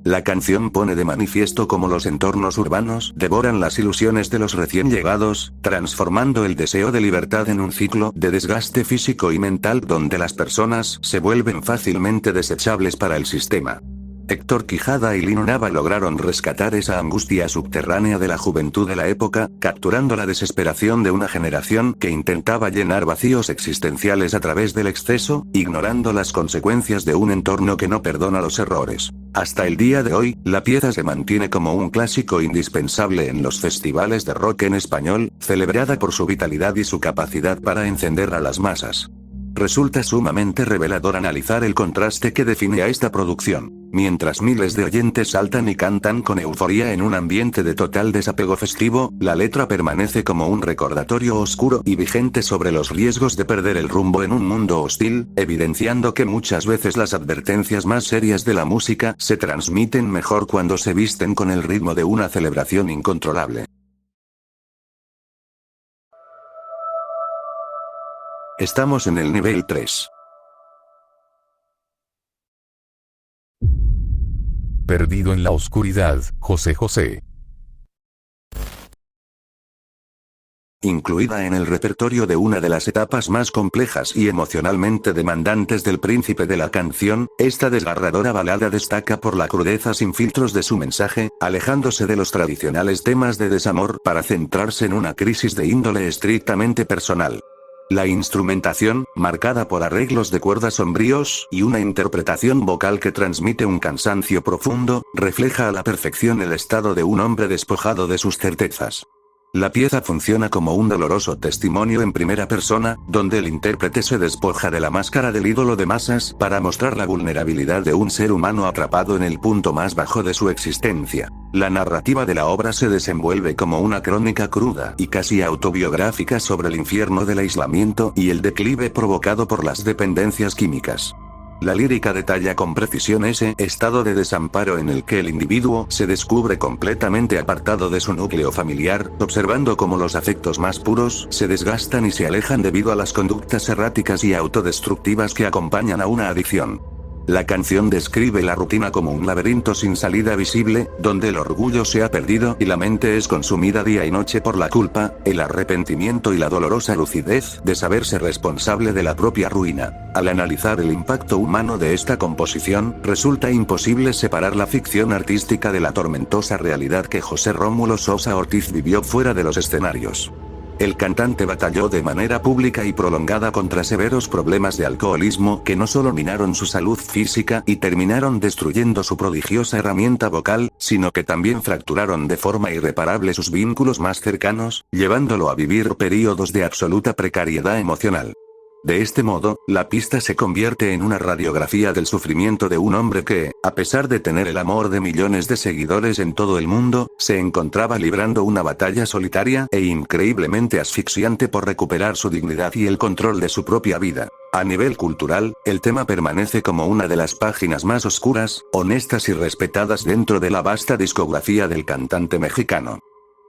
La canción pone de manifiesto cómo los entornos urbanos devoran las ilusiones de los recién llegados, transformando el deseo de libertad en un ciclo de desgaste físico y mental donde las personas se vuelven fácilmente desechables para el sistema. Héctor Quijada y Lino Nava lograron rescatar esa angustia subterránea de la juventud de la época, capturando la desesperación de una generación que intentaba llenar vacíos existenciales a través del exceso, ignorando las consecuencias de un entorno que no perdona los errores. Hasta el día de hoy, la pieza se mantiene como un clásico indispensable en los festivales de rock en español, celebrada por su vitalidad y su capacidad para encender a las masas. Resulta sumamente revelador analizar el contraste que define a esta producción. Mientras miles de oyentes saltan y cantan con euforía en un ambiente de total desapego festivo, la letra permanece como un recordatorio oscuro y vigente sobre los riesgos de perder el rumbo en un mundo hostil, evidenciando que muchas veces las advertencias más serias de la música se transmiten mejor cuando se visten con el ritmo de una celebración incontrolable. Estamos en el nivel 3. Perdido en la oscuridad, José José. Incluida en el repertorio de una de las etapas más complejas y emocionalmente demandantes del príncipe de la canción, esta desgarradora balada destaca por la crudeza sin filtros de su mensaje, alejándose de los tradicionales temas de desamor para centrarse en una crisis de índole estrictamente personal. La instrumentación, marcada por arreglos de cuerdas sombríos y una interpretación vocal que transmite un cansancio profundo, refleja a la perfección el estado de un hombre despojado de sus certezas. La pieza funciona como un doloroso testimonio en primera persona, donde el intérprete se despoja de la máscara del ídolo de masas para mostrar la vulnerabilidad de un ser humano atrapado en el punto más bajo de su existencia. La narrativa de la obra se desenvuelve como una crónica cruda y casi autobiográfica sobre el infierno del aislamiento y el declive provocado por las dependencias químicas. La lírica detalla con precisión ese estado de desamparo en el que el individuo se descubre completamente apartado de su núcleo familiar, observando cómo los afectos más puros se desgastan y se alejan debido a las conductas erráticas y autodestructivas que acompañan a una adicción. La canción describe la rutina como un laberinto sin salida visible, donde el orgullo se ha perdido y la mente es consumida día y noche por la culpa, el arrepentimiento y la dolorosa lucidez de saberse responsable de la propia ruina. Al analizar el impacto humano de esta composición, resulta imposible separar la ficción artística de la tormentosa realidad que José Rómulo Sosa Ortiz vivió fuera de los escenarios. El cantante batalló de manera pública y prolongada contra severos problemas de alcoholismo que no solo minaron su salud física y terminaron destruyendo su prodigiosa herramienta vocal, sino que también fracturaron de forma irreparable sus vínculos más cercanos, llevándolo a vivir períodos de absoluta precariedad emocional. De este modo, la pista se convierte en una radiografía del sufrimiento de un hombre que, a pesar de tener el amor de millones de seguidores en todo el mundo, se encontraba librando una batalla solitaria e increíblemente asfixiante por recuperar su dignidad y el control de su propia vida. A nivel cultural, el tema permanece como una de las páginas más oscuras, honestas y respetadas dentro de la vasta discografía del cantante mexicano.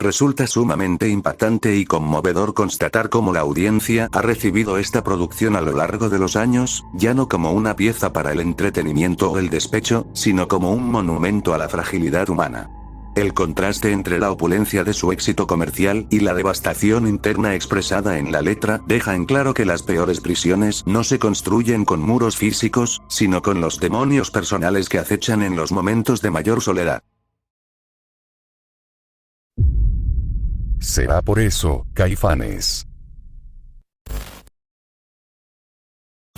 Resulta sumamente impactante y conmovedor constatar cómo la audiencia ha recibido esta producción a lo largo de los años, ya no como una pieza para el entretenimiento o el despecho, sino como un monumento a la fragilidad humana. El contraste entre la opulencia de su éxito comercial y la devastación interna expresada en la letra deja en claro que las peores prisiones no se construyen con muros físicos, sino con los demonios personales que acechan en los momentos de mayor soledad. Será por eso, Caifanes.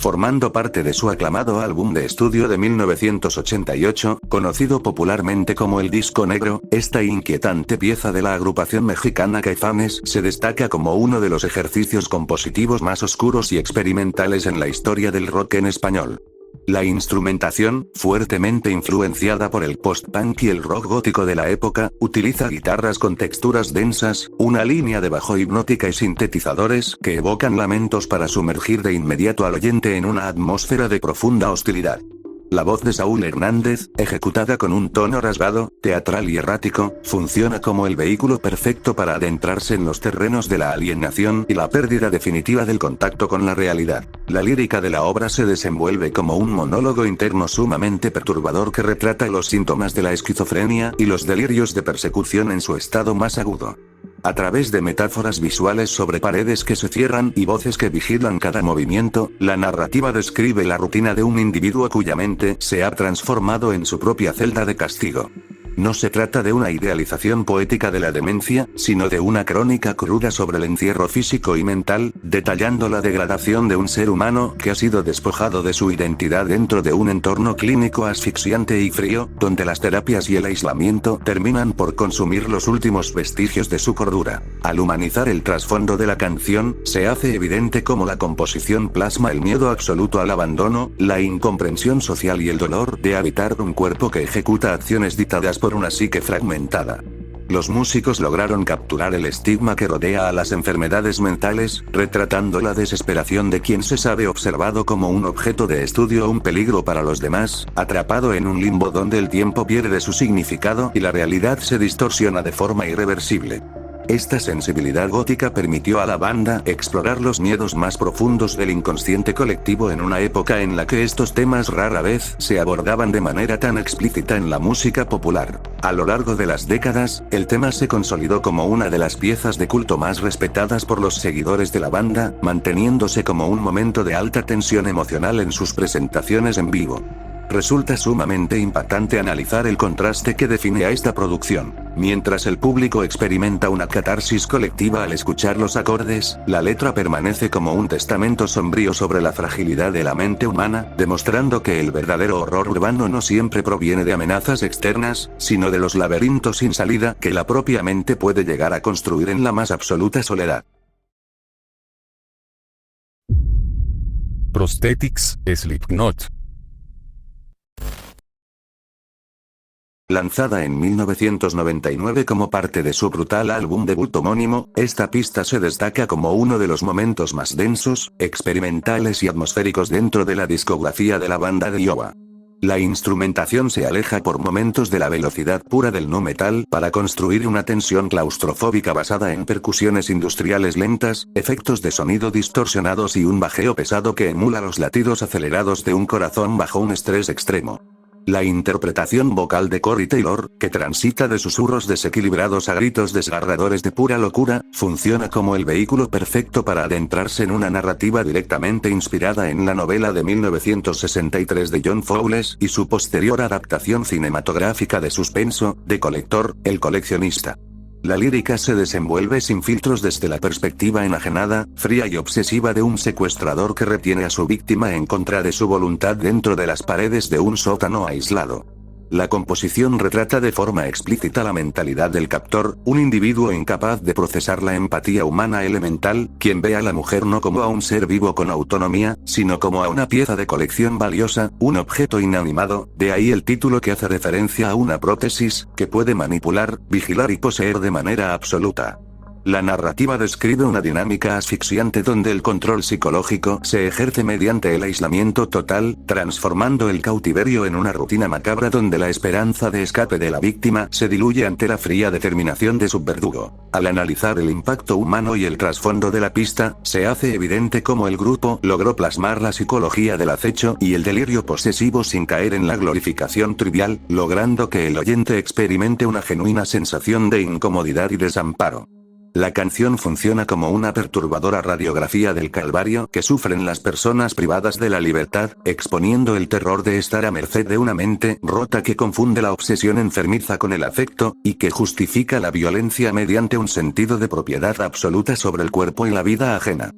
Formando parte de su aclamado álbum de estudio de 1988, conocido popularmente como el Disco Negro, esta inquietante pieza de la agrupación mexicana Caifanes se destaca como uno de los ejercicios compositivos más oscuros y experimentales en la historia del rock en español. La instrumentación, fuertemente influenciada por el post-punk y el rock gótico de la época, utiliza guitarras con texturas densas, una línea de bajo hipnótica y sintetizadores que evocan lamentos para sumergir de inmediato al oyente en una atmósfera de profunda hostilidad. La voz de Saúl Hernández, ejecutada con un tono rasgado, teatral y errático, funciona como el vehículo perfecto para adentrarse en los terrenos de la alienación y la pérdida definitiva del contacto con la realidad. La lírica de la obra se desenvuelve como un monólogo interno sumamente perturbador que retrata los síntomas de la esquizofrenia y los delirios de persecución en su estado más agudo. A través de metáforas visuales sobre paredes que se cierran y voces que vigilan cada movimiento, la narrativa describe la rutina de un individuo cuya mente se ha transformado en su propia celda de castigo. No se trata de una idealización poética de la demencia, sino de una crónica cruda sobre el encierro físico y mental, detallando la degradación de un ser humano que ha sido despojado de su identidad dentro de un entorno clínico asfixiante y frío, donde las terapias y el aislamiento terminan por consumir los últimos vestigios de su cordura. Al humanizar el trasfondo de la canción, se hace evidente cómo la composición plasma el miedo absoluto al abandono, la incomprensión social y el dolor de habitar un cuerpo que ejecuta acciones dictadas por una psique fragmentada. Los músicos lograron capturar el estigma que rodea a las enfermedades mentales, retratando la desesperación de quien se sabe observado como un objeto de estudio o un peligro para los demás, atrapado en un limbo donde el tiempo pierde su significado y la realidad se distorsiona de forma irreversible. Esta sensibilidad gótica permitió a la banda explorar los miedos más profundos del inconsciente colectivo en una época en la que estos temas rara vez se abordaban de manera tan explícita en la música popular. A lo largo de las décadas, el tema se consolidó como una de las piezas de culto más respetadas por los seguidores de la banda, manteniéndose como un momento de alta tensión emocional en sus presentaciones en vivo. Resulta sumamente impactante analizar el contraste que define a esta producción. Mientras el público experimenta una catarsis colectiva al escuchar los acordes, la letra permanece como un testamento sombrío sobre la fragilidad de la mente humana, demostrando que el verdadero horror urbano no siempre proviene de amenazas externas, sino de los laberintos sin salida que la propia mente puede llegar a construir en la más absoluta soledad. Prosthetics, Slipknot. Lanzada en 1999 como parte de su brutal álbum debut homónimo, esta pista se destaca como uno de los momentos más densos, experimentales y atmosféricos dentro de la discografía de la banda de Iowa. La instrumentación se aleja por momentos de la velocidad pura del nu metal para construir una tensión claustrofóbica basada en percusiones industriales lentas, efectos de sonido distorsionados y un bajeo pesado que emula los latidos acelerados de un corazón bajo un estrés extremo. La interpretación vocal de Corey Taylor, que transita de susurros desequilibrados a gritos desgarradores de pura locura, funciona como el vehículo perfecto para adentrarse en una narrativa directamente inspirada en la novela de 1963 de John Fowles y su posterior adaptación cinematográfica de suspenso, The Collector, El coleccionista. La lírica se desenvuelve sin filtros desde la perspectiva enajenada, fría y obsesiva de un secuestrador que retiene a su víctima en contra de su voluntad dentro de las paredes de un sótano aislado. La composición retrata de forma explícita la mentalidad del captor, un individuo incapaz de procesar la empatía humana elemental, quien ve a la mujer no como a un ser vivo con autonomía, sino como a una pieza de colección valiosa, un objeto inanimado, de ahí el título que hace referencia a una prótesis, que puede manipular, vigilar y poseer de manera absoluta. La narrativa describe una dinámica asfixiante donde el control psicológico se ejerce mediante el aislamiento total, transformando el cautiverio en una rutina macabra donde la esperanza de escape de la víctima se diluye ante la fría determinación de su verdugo. Al analizar el impacto humano y el trasfondo de la pista, se hace evidente cómo el grupo logró plasmar la psicología del acecho y el delirio posesivo sin caer en la glorificación trivial, logrando que el oyente experimente una genuina sensación de incomodidad y desamparo. La canción funciona como una perturbadora radiografía del calvario que sufren las personas privadas de la libertad, exponiendo el terror de estar a merced de una mente rota que confunde la obsesión enfermiza con el afecto, y que justifica la violencia mediante un sentido de propiedad absoluta sobre el cuerpo y la vida ajena.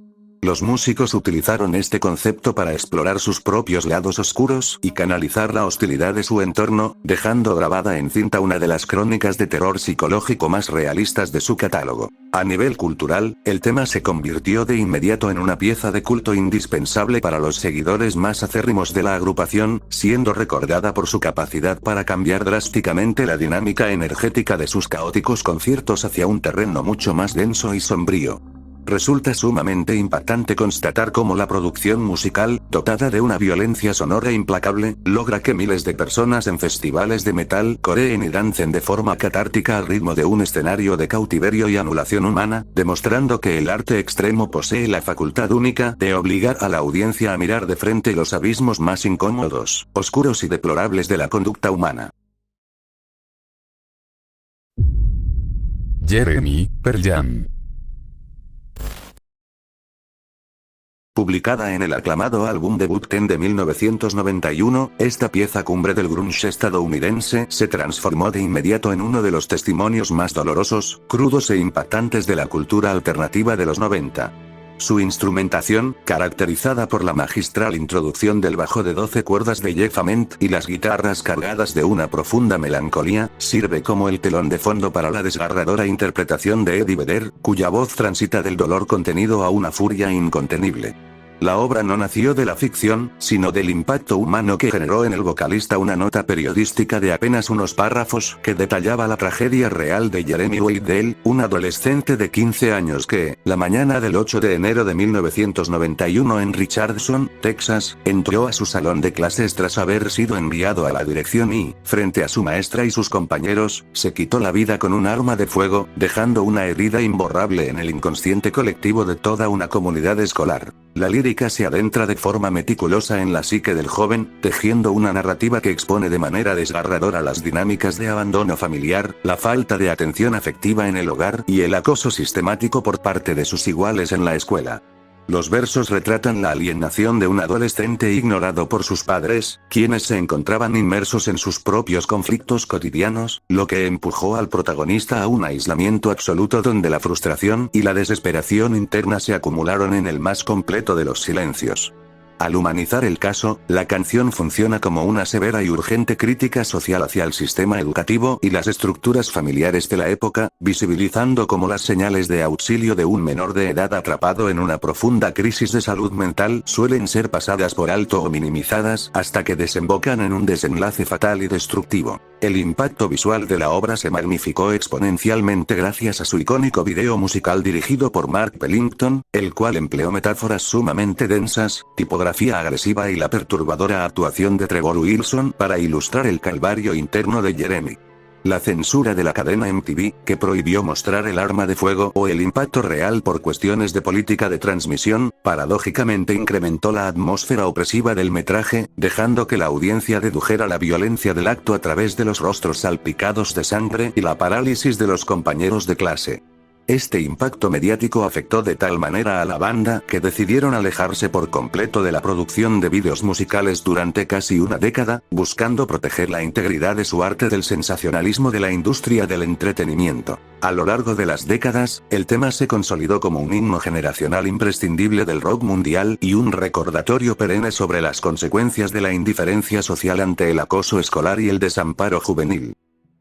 Los músicos utilizaron este concepto para explorar sus propios lados oscuros y canalizar la hostilidad de su entorno, dejando grabada en cinta una de las crónicas de terror psicológico más realistas de su catálogo. A nivel cultural, el tema se convirtió de inmediato en una pieza de culto indispensable para los seguidores más acérrimos de la agrupación, siendo recordada por su capacidad para cambiar drásticamente la dinámica energética de sus caóticos conciertos hacia un terreno mucho más denso y sombrío. Resulta sumamente impactante constatar cómo la producción musical, dotada de una violencia sonora implacable, logra que miles de personas en festivales de metal coreen y dancen de forma catártica al ritmo de un escenario de cautiverio y anulación humana, demostrando que el arte extremo posee la facultad única de obligar a la audiencia a mirar de frente los abismos más incómodos, oscuros y deplorables de la conducta humana. Jeremy, Pearl Jam. Publicada en el aclamado álbum debut Ten de 1991, esta pieza cumbre del grunge estadounidense se transformó de inmediato en uno de los testimonios más dolorosos, crudos e impactantes de la cultura alternativa de los 90. Su instrumentación, caracterizada por la magistral introducción del bajo de 12 cuerdas de Jeff Ament y las guitarras cargadas de una profunda melancolía, sirve como el telón de fondo para la desgarradora interpretación de Eddie Vedder, cuya voz transita del dolor contenido a una furia incontenible. La obra no nació de la ficción, sino del impacto humano que generó en el vocalista una nota periodística de apenas unos párrafos que detallaba la tragedia real de Jeremy Weidel, un adolescente de 15 años que, la mañana del 8 de enero de 1991 en Richardson, Texas, entró a su salón de clases tras haber sido enviado a la dirección y, frente a su maestra y sus compañeros, se quitó la vida con un arma de fuego, dejando una herida imborrable en el inconsciente colectivo de toda una comunidad escolar. La lírica se adentra de forma meticulosa en la psique del joven, tejiendo una narrativa que expone de manera desgarradora las dinámicas de abandono familiar, la falta de atención afectiva en el hogar y el acoso sistemático por parte de sus iguales en la escuela. Los versos retratan la alienación de un adolescente ignorado por sus padres, quienes se encontraban inmersos en sus propios conflictos cotidianos, lo que empujó al protagonista a un aislamiento absoluto donde la frustración y la desesperación interna se acumularon en el más completo de los silencios. Al humanizar el caso, la canción funciona como una severa y urgente crítica social hacia el sistema educativo y las estructuras familiares de la época, visibilizando cómo las señales de auxilio de un menor de edad atrapado en una profunda crisis de salud mental suelen ser pasadas por alto o minimizadas hasta que desembocan en un desenlace fatal y destructivo. El impacto visual de la obra se magnificó exponencialmente gracias a su icónico video musical dirigido por Mark Pellington, el cual empleó metáforas sumamente densas, tipografía agresiva y la perturbadora actuación de Trevor Wilson para ilustrar el calvario interno de Jeremy. La censura de la cadena MTV, que prohibió mostrar el arma de fuego o el impacto real por cuestiones de política de transmisión, paradójicamente incrementó la atmósfera opresiva del metraje, dejando que la audiencia dedujera la violencia del acto a través de los rostros salpicados de sangre y la parálisis de los compañeros de clase. Este impacto mediático afectó de tal manera a la banda que decidieron alejarse por completo de la producción de vídeos musicales durante casi una década, buscando proteger la integridad de su arte del sensacionalismo de la industria del entretenimiento. A lo largo de las décadas, el tema se consolidó como un himno generacional imprescindible del rock mundial y un recordatorio perenne sobre las consecuencias de la indiferencia social ante el acoso escolar y el desamparo juvenil.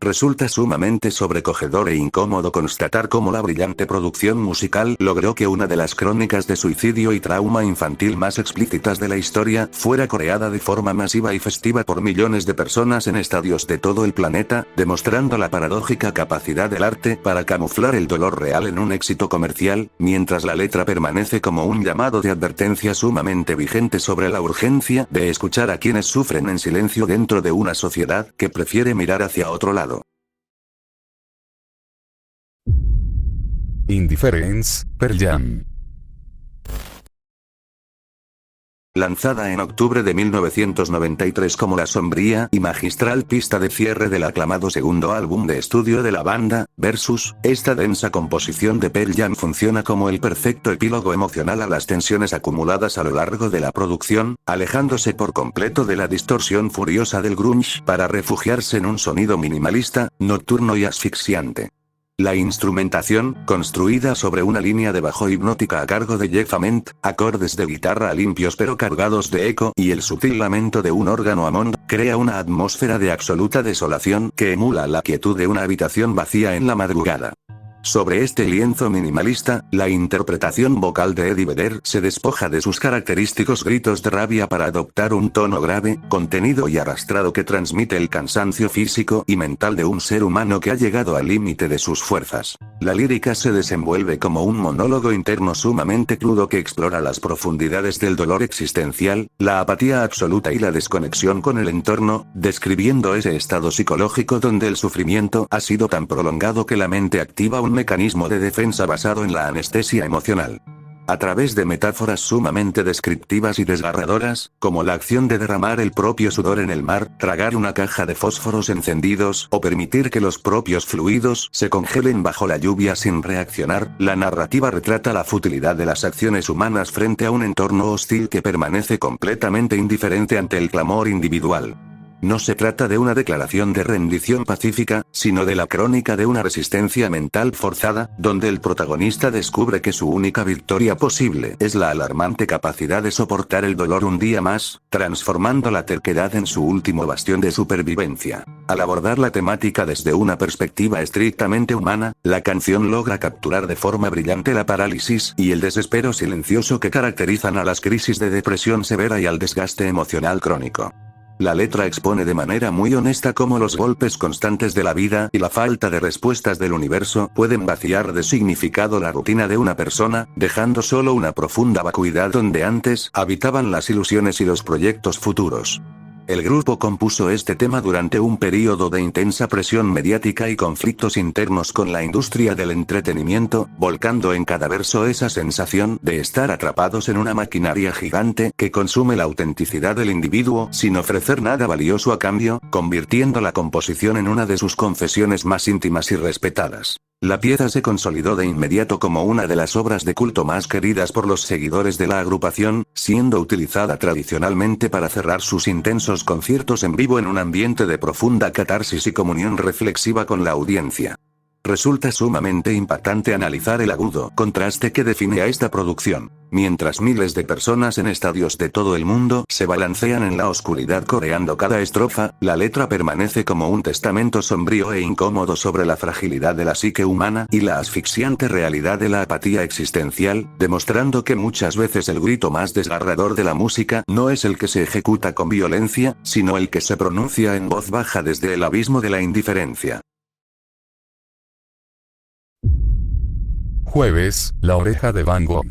Resulta sumamente sobrecogedor e incómodo constatar cómo la brillante producción musical logró que una de las crónicas de suicidio y trauma infantil más explícitas de la historia fuera coreada de forma masiva y festiva por millones de personas en estadios de todo el planeta, demostrando la paradójica capacidad del arte para camuflar el dolor real en un éxito comercial, mientras la letra permanece como un llamado de advertencia sumamente vigente sobre la urgencia de escuchar a quienes sufren en silencio dentro de una sociedad que prefiere mirar hacia otro lado. Indifference, Pearl Jam. Lanzada en octubre de 1993 como la sombría y magistral pista de cierre del aclamado segundo álbum de estudio de la banda, Versus, esta densa composición de Pearl Jam funciona como el perfecto epílogo emocional a las tensiones acumuladas a lo largo de la producción, alejándose por completo de la distorsión furiosa del grunge para refugiarse en un sonido minimalista, nocturno y asfixiante. La instrumentación, construida sobre una línea de bajo hipnótica a cargo de Jeff Ament, acordes de guitarra limpios pero cargados de eco y el sutil lamento de un órgano Hammond, crea una atmósfera de absoluta desolación que emula la quietud de una habitación vacía en la madrugada. Sobre este lienzo minimalista, la interpretación vocal de Eddie Vedder se despoja de sus característicos gritos de rabia para adoptar un tono grave, contenido y arrastrado que transmite el cansancio físico y mental de un ser humano que ha llegado al límite de sus fuerzas. La lírica se desenvuelve como un monólogo interno sumamente crudo que explora las profundidades del dolor existencial, la apatía absoluta y la desconexión con el entorno, describiendo ese estado psicológico donde el sufrimiento ha sido tan prolongado que la mente activa un mecanismo de defensa basado en la anestesia emocional. A través de metáforas sumamente descriptivas y desgarradoras, como la acción de derramar el propio sudor en el mar, tragar una caja de fósforos encendidos o permitir que los propios fluidos se congelen bajo la lluvia sin reaccionar, la narrativa retrata la futilidad de las acciones humanas frente a un entorno hostil que permanece completamente indiferente ante el clamor individual. No se trata de una declaración de rendición pacífica, sino de la crónica de una resistencia mental forzada, donde el protagonista descubre que su única victoria posible es la alarmante capacidad de soportar el dolor un día más, transformando la terquedad en su último bastión de supervivencia. Al abordar la temática desde una perspectiva estrictamente humana, la canción logra capturar de forma brillante la parálisis y el desespero silencioso que caracterizan a las crisis de depresión severa y al desgaste emocional crónico. La letra expone de manera muy honesta cómo los golpes constantes de la vida y la falta de respuestas del universo pueden vaciar de significado la rutina de una persona, dejando solo una profunda vacuidad donde antes habitaban las ilusiones y los proyectos futuros. El grupo compuso este tema durante un período de intensa presión mediática y conflictos internos con la industria del entretenimiento, volcando en cada verso esa sensación de estar atrapados en una maquinaria gigante que consume la autenticidad del individuo sin ofrecer nada valioso a cambio, convirtiendo la composición en una de sus confesiones más íntimas y respetadas. La pieza se consolidó de inmediato como una de las obras de culto más queridas por los seguidores de la agrupación, siendo utilizada tradicionalmente para cerrar sus intensos conciertos en vivo en un ambiente de profunda catarsis y comunión reflexiva con la audiencia. Resulta sumamente impactante analizar el agudo contraste que define a esta producción. Mientras miles de personas en estadios de todo el mundo se balancean en la oscuridad coreando cada estrofa, la letra permanece como un testamento sombrío e incómodo sobre la fragilidad de la psique humana y la asfixiante realidad de la apatía existencial, demostrando que muchas veces el grito más desgarrador de la música no es el que se ejecuta con violencia, sino el que se pronuncia en voz baja desde el abismo de la indiferencia. Jueves, La oreja de Van Gogh.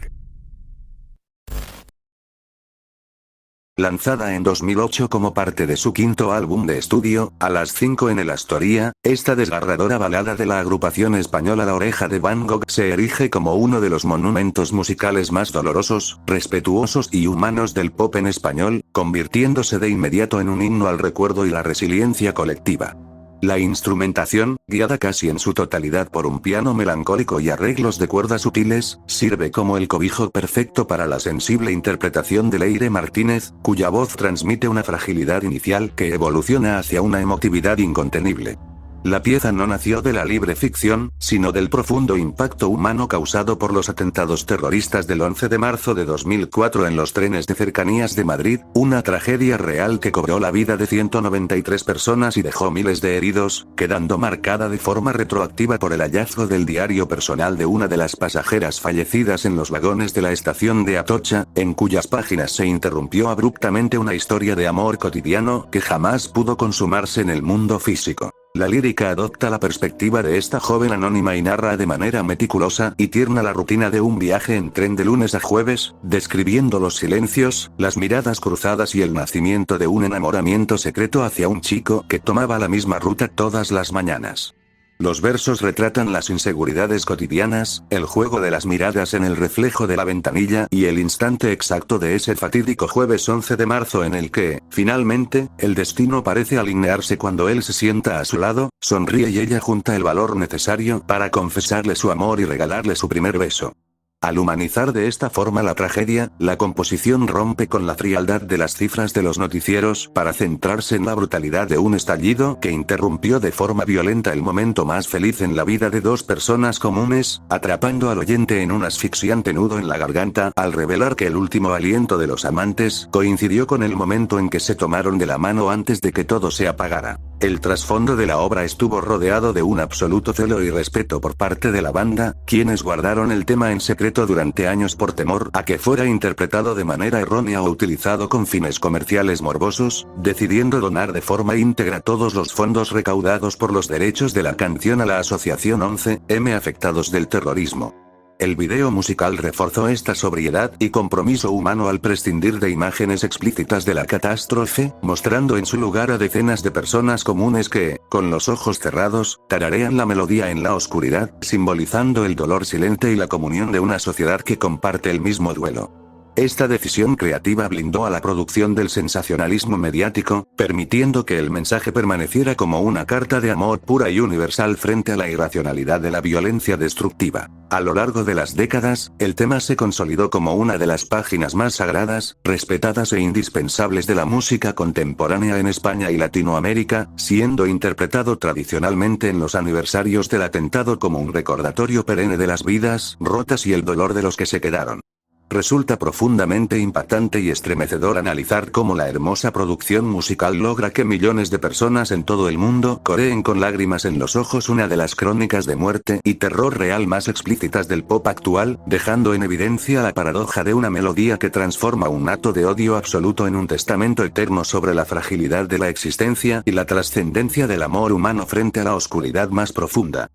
Lanzada en 2008 como parte de su quinto álbum de estudio, A las 5 en el Astoria, esta desgarradora balada de la agrupación española La Oreja de Van Gogh se erige como uno de los monumentos musicales más dolorosos, respetuosos y humanos del pop en español, convirtiéndose de inmediato en un himno al recuerdo y la resiliencia colectiva. La instrumentación, guiada casi en su totalidad por un piano melancólico y arreglos de cuerdas sutiles, sirve como el cobijo perfecto para la sensible interpretación de Leire Martínez, cuya voz transmite una fragilidad inicial que evoluciona hacia una emotividad incontenible. La pieza no nació de la libre ficción, sino del profundo impacto humano causado por los atentados terroristas del 11 de marzo de 2004 en los trenes de cercanías de Madrid, una tragedia real que cobró la vida de 193 personas y dejó miles de heridos, quedando marcada de forma retroactiva por el hallazgo del diario personal de una de las pasajeras fallecidas en los vagones de la estación de Atocha, en cuyas páginas se interrumpió abruptamente una historia de amor cotidiano que jamás pudo consumarse en el mundo físico. La lírica adopta la perspectiva de esta joven anónima y narra de manera meticulosa y tierna la rutina de un viaje en tren de lunes a jueves, describiendo los silencios, las miradas cruzadas y el nacimiento de un enamoramiento secreto hacia un chico que tomaba la misma ruta todas las mañanas. Los versos retratan las inseguridades cotidianas, el juego de las miradas en el reflejo de la ventanilla y el instante exacto de ese fatídico jueves 11 de marzo en el que, finalmente, el destino parece alinearse cuando él se sienta a su lado, sonríe y ella junta el valor necesario para confesarle su amor y regalarle su primer beso. Al humanizar de esta forma la tragedia, la composición rompe con la frialdad de las cifras de los noticieros para centrarse en la brutalidad de un estallido que interrumpió de forma violenta el momento más feliz en la vida de dos personas comunes, atrapando al oyente en un asfixiante nudo en la garganta al revelar que el último aliento de los amantes coincidió con el momento en que se tomaron de la mano antes de que todo se apagara. El trasfondo de la obra estuvo rodeado de un absoluto celo y respeto por parte de la banda, quienes guardaron el tema en secreto durante años por temor a que fuera interpretado de manera errónea o utilizado con fines comerciales morbosos, decidiendo donar de forma íntegra todos los fondos recaudados por los derechos de la canción a la Asociación 11M Afectados del Terrorismo. El video musical reforzó esta sobriedad y compromiso humano al prescindir de imágenes explícitas de la catástrofe, mostrando en su lugar a decenas de personas comunes que, con los ojos cerrados, tararean la melodía en la oscuridad, simbolizando el dolor silente y la comunión de una sociedad que comparte el mismo duelo. Esta decisión creativa blindó a la producción del sensacionalismo mediático, permitiendo que el mensaje permaneciera como una carta de amor pura y universal frente a la irracionalidad de la violencia destructiva. A lo largo de las décadas, el tema se consolidó como una de las páginas más sagradas, respetadas e indispensables de la música contemporánea en España y Latinoamérica, siendo interpretado tradicionalmente en los aniversarios del atentado como un recordatorio perenne de las vidas rotas y el dolor de los que se quedaron. Resulta profundamente impactante y estremecedor analizar cómo la hermosa producción musical logra que millones de personas en todo el mundo coreen con lágrimas en los ojos una de las crónicas de muerte y terror real más explícitas del pop actual, dejando en evidencia la paradoja de una melodía que transforma un acto de odio absoluto en un testamento eterno sobre la fragilidad de la existencia y la trascendencia del amor humano frente a la oscuridad más profunda.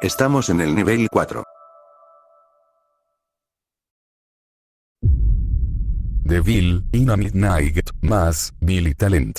Estamos en el nivel 4. Devil in a Midnight, más Billy Talent.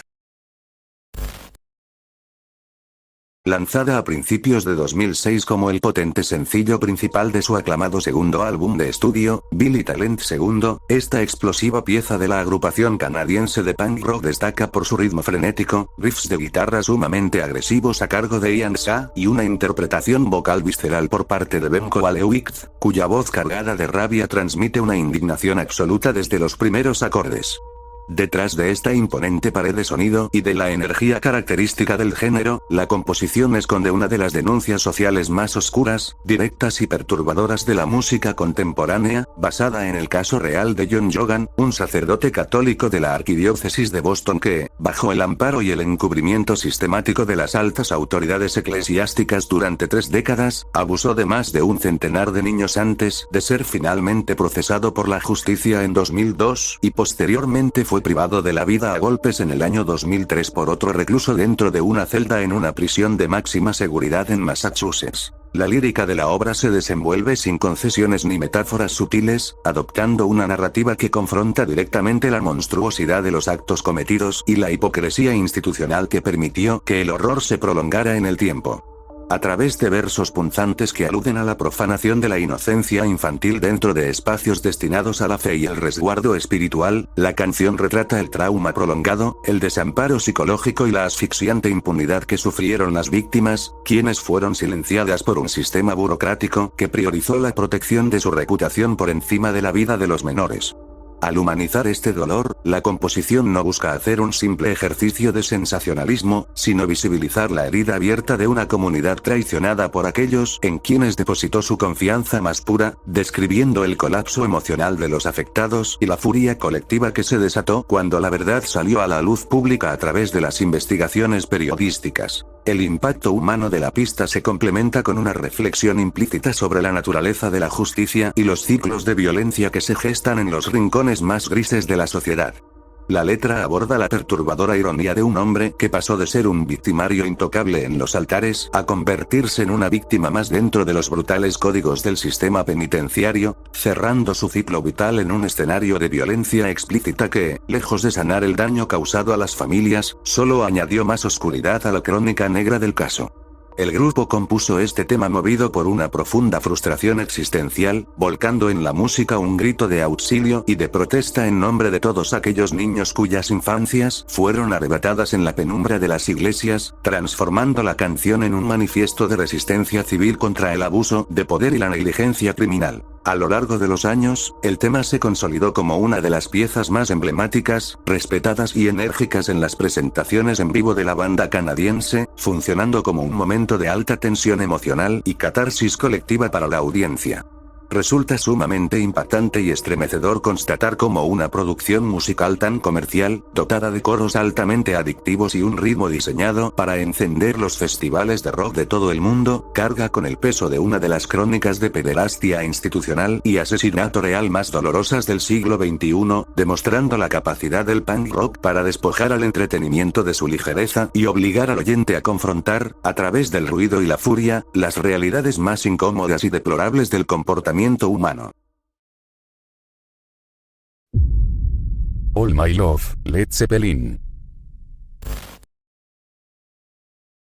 Lanzada a principios de 2006 como el potente sencillo principal de su aclamado segundo álbum de estudio, Billy Talent II, esta explosiva pieza de la agrupación canadiense de punk rock destaca por su ritmo frenético, riffs de guitarra sumamente agresivos a cargo de Ian Shaw y una interpretación vocal visceral por parte de Ben Kowalewicz, cuya voz cargada de rabia transmite una indignación absoluta desde los primeros acordes. Detrás de esta imponente pared de sonido y de la energía característica del género, la composición esconde una de las denuncias sociales más oscuras, directas y perturbadoras de la música contemporánea, basada en el caso real de John Yogan, un sacerdote católico de la arquidiócesis de Boston que, bajo el amparo y el encubrimiento sistemático de las altas autoridades eclesiásticas durante 3 décadas, abusó de más de un centenar de niños antes de ser finalmente procesado por la justicia en 2002, y posteriormente fue privado de la vida a golpes en el año 2003 por otro recluso dentro de una celda en una prisión de máxima seguridad en Massachusetts. La lírica de la obra se desenvuelve sin concesiones ni metáforas sutiles, adoptando una narrativa que confronta directamente la monstruosidad de los actos cometidos y la hipocresía institucional que permitió que el horror se prolongara en el tiempo. A través de versos punzantes que aluden a la profanación de la inocencia infantil dentro de espacios destinados a la fe y el resguardo espiritual, la canción retrata el trauma prolongado, el desamparo psicológico y la asfixiante impunidad que sufrieron las víctimas, quienes fueron silenciadas por un sistema burocrático que priorizó la protección de su reputación por encima de la vida de los menores. Al humanizar este dolor, la composición no busca hacer un simple ejercicio de sensacionalismo, sino visibilizar la herida abierta de una comunidad traicionada por aquellos en quienes depositó su confianza más pura, describiendo el colapso emocional de los afectados y la furia colectiva que se desató cuando la verdad salió a la luz pública a través de las investigaciones periodísticas. El impacto humano de la pista se complementa con una reflexión implícita sobre la naturaleza de la justicia y los ciclos de violencia que se gestan en los rincones más grises de la sociedad. La letra aborda la perturbadora ironía de un hombre que pasó de ser un victimario intocable en los altares a convertirse en una víctima más dentro de los brutales códigos del sistema penitenciario, cerrando su ciclo vital en un escenario de violencia explícita que, lejos de sanar el daño causado a las familias, solo añadió más oscuridad a la crónica negra del caso. El grupo compuso este tema movido por una profunda frustración existencial, volcando en la música un grito de auxilio y de protesta en nombre de todos aquellos niños cuyas infancias fueron arrebatadas en la penumbra de las iglesias, transformando la canción en un manifiesto de resistencia civil contra el abuso de poder y la negligencia criminal. A lo largo de los años, el tema se consolidó como una de las piezas más emblemáticas, respetadas y enérgicas en las presentaciones en vivo de la banda canadiense, funcionando como un momento de alta tensión emocional y catarsis colectiva para la audiencia. Resulta sumamente impactante y estremecedor constatar cómo una producción musical tan comercial, dotada de coros altamente adictivos y un ritmo diseñado para encender los festivales de rock de todo el mundo, carga con el peso de una de las crónicas de pederastia institucional y asesinato real más dolorosas del siglo XXI, demostrando la capacidad del punk rock para despojar al entretenimiento de su ligereza y obligar al oyente a confrontar, a través del ruido y la furia, las realidades más incómodas y deplorables del comportamiento humano. All My Love, Led Zeppelin.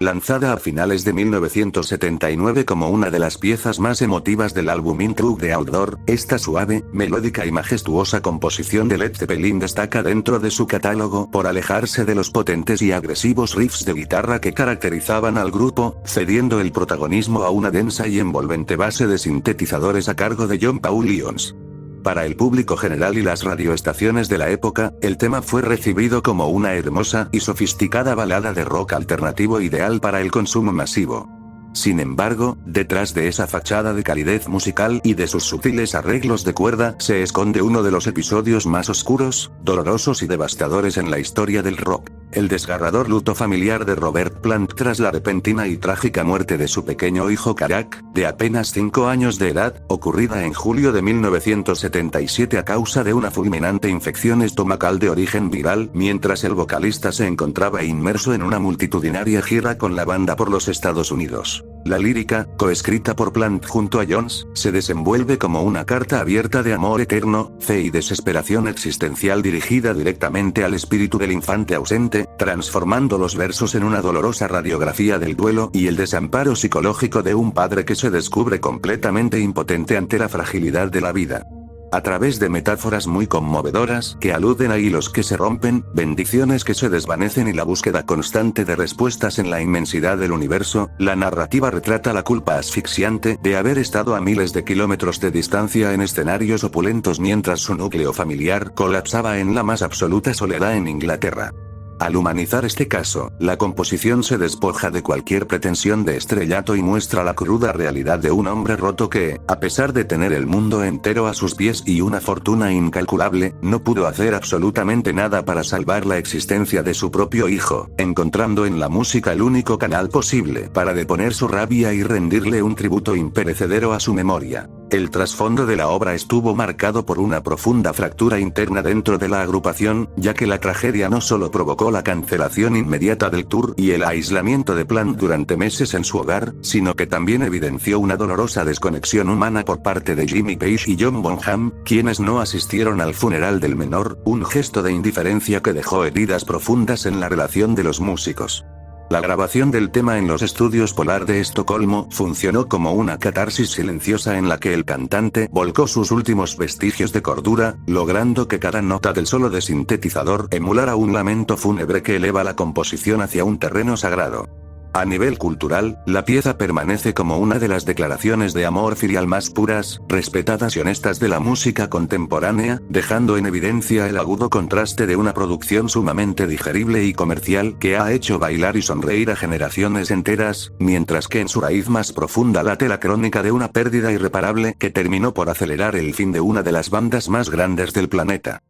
Lanzada a finales de 1979 como una de las piezas más emotivas del álbum Into the Outdoor, esta suave, melódica y majestuosa composición de Led Zeppelin destaca dentro de su catálogo por alejarse de los potentes y agresivos riffs de guitarra que caracterizaban al grupo, cediendo el protagonismo a una densa y envolvente base de sintetizadores a cargo de John Paul Jones. Para el público general y las radioestaciones de la época, el tema fue recibido como una hermosa y sofisticada balada de rock alternativo ideal para el consumo masivo. Sin embargo, detrás de esa fachada de calidez musical y de sus sutiles arreglos de cuerda, se esconde uno de los episodios más oscuros, dolorosos y devastadores en la historia del rock. El desgarrador luto familiar de Robert Plant tras la repentina y trágica muerte de su pequeño hijo Karak, de apenas 5 años de edad, ocurrida en julio de 1977 a causa de una fulminante infección estomacal de origen viral, mientras el vocalista se encontraba inmerso en una multitudinaria gira con la banda por los Estados Unidos. La lírica, coescrita por Plant junto a Jones, se desenvuelve como una carta abierta de amor eterno, fe y desesperación existencial dirigida directamente al espíritu del infante ausente, transformando los versos en una dolorosa radiografía del duelo y el desamparo psicológico de un padre que se descubre completamente impotente ante la fragilidad de la vida. A través de metáforas muy conmovedoras que aluden a hilos que se rompen, bendiciones que se desvanecen y la búsqueda constante de respuestas en la inmensidad del universo, la narrativa retrata la culpa asfixiante de haber estado a miles de kilómetros de distancia en escenarios opulentos mientras su núcleo familiar colapsaba en la más absoluta soledad en Inglaterra. Al humanizar este caso, la composición se despoja de cualquier pretensión de estrellato y muestra la cruda realidad de un hombre roto que, a pesar de tener el mundo entero a sus pies y una fortuna incalculable, no pudo hacer absolutamente nada para salvar la existencia de su propio hijo, encontrando en la música el único canal posible para deponer su rabia y rendirle un tributo imperecedero a su memoria. El trasfondo de la obra estuvo marcado por una profunda fractura interna dentro de la agrupación, ya que la tragedia no solo provocó la cancelación inmediata del tour y el aislamiento de Plant durante meses en su hogar, sino que también evidenció una dolorosa desconexión humana por parte de Jimmy Page y John Bonham, quienes no asistieron al funeral del menor, un gesto de indiferencia que dejó heridas profundas en la relación de los músicos. La grabación del tema en los estudios Polar de Estocolmo funcionó como una catarsis silenciosa en la que el cantante volcó sus últimos vestigios de cordura, logrando que cada nota del solo de sintetizador emulara un lamento fúnebre que eleva la composición hacia un terreno sagrado. A nivel cultural, la pieza permanece como una de las declaraciones de amor filial más puras, respetadas y honestas de la música contemporánea, dejando en evidencia el agudo contraste de una producción sumamente digerible y comercial que ha hecho bailar y sonreír a generaciones enteras, mientras que en su raíz más profunda late la crónica de una pérdida irreparable que terminó por acelerar el fin de una de las bandas más grandes del planeta.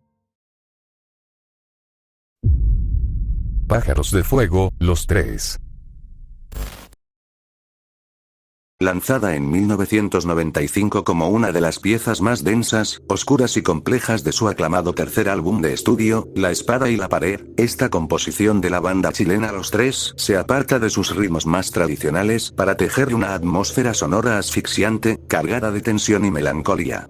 Pájaros de Fuego, los tres. Lanzada en 1995 como una de las piezas más densas, oscuras y complejas de su aclamado tercer álbum de estudio, La Espada y la Pared, esta composición de la banda chilena Los Tres se aparta de sus ritmos más tradicionales para tejer una atmósfera sonora asfixiante, cargada de tensión y melancolía.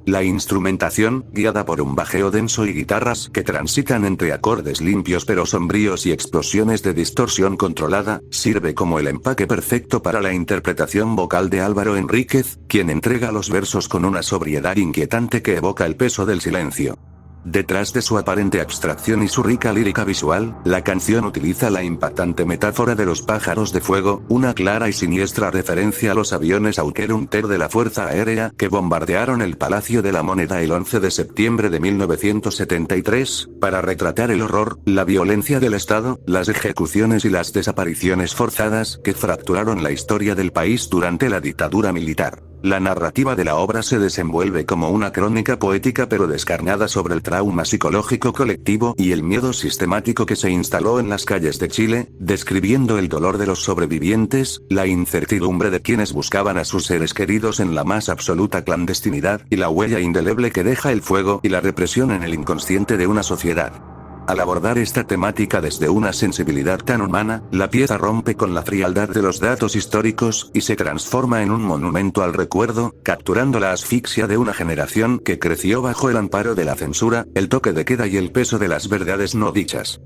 La instrumentación, guiada por un bajeo denso y guitarras que transitan entre acordes limpios pero sombríos y explosiones de distorsión controlada, sirve como el empaque perfecto para la interpretación vocal de Álvaro Enríquez, quien entrega los versos con una sobriedad inquietante que evoca el peso del silencio. Detrás de su aparente abstracción y su rica lírica visual, la canción utiliza la impactante metáfora de los pájaros de fuego, una clara y siniestra referencia a los aviones Hawker de la Fuerza Aérea que bombardearon el Palacio de la Moneda el 11 de septiembre de 1973, para retratar el horror, la violencia del Estado, las ejecuciones y las desapariciones forzadas que fracturaron la historia del país durante la dictadura militar. La narrativa de la obra se desenvuelve como una crónica poética pero descarnada sobre el trauma psicológico colectivo y el miedo sistemático que se instaló en las calles de Chile, describiendo el dolor de los sobrevivientes, la incertidumbre de quienes buscaban a sus seres queridos en la más absoluta clandestinidad, y la huella indeleble que deja el fuego y la represión en el inconsciente de una sociedad. Al abordar esta temática desde una sensibilidad tan humana, la pieza rompe con la frialdad de los datos históricos y se transforma en un monumento al recuerdo, capturando la asfixia de una generación que creció bajo el amparo de la censura, el toque de queda y el peso de las verdades no dichas.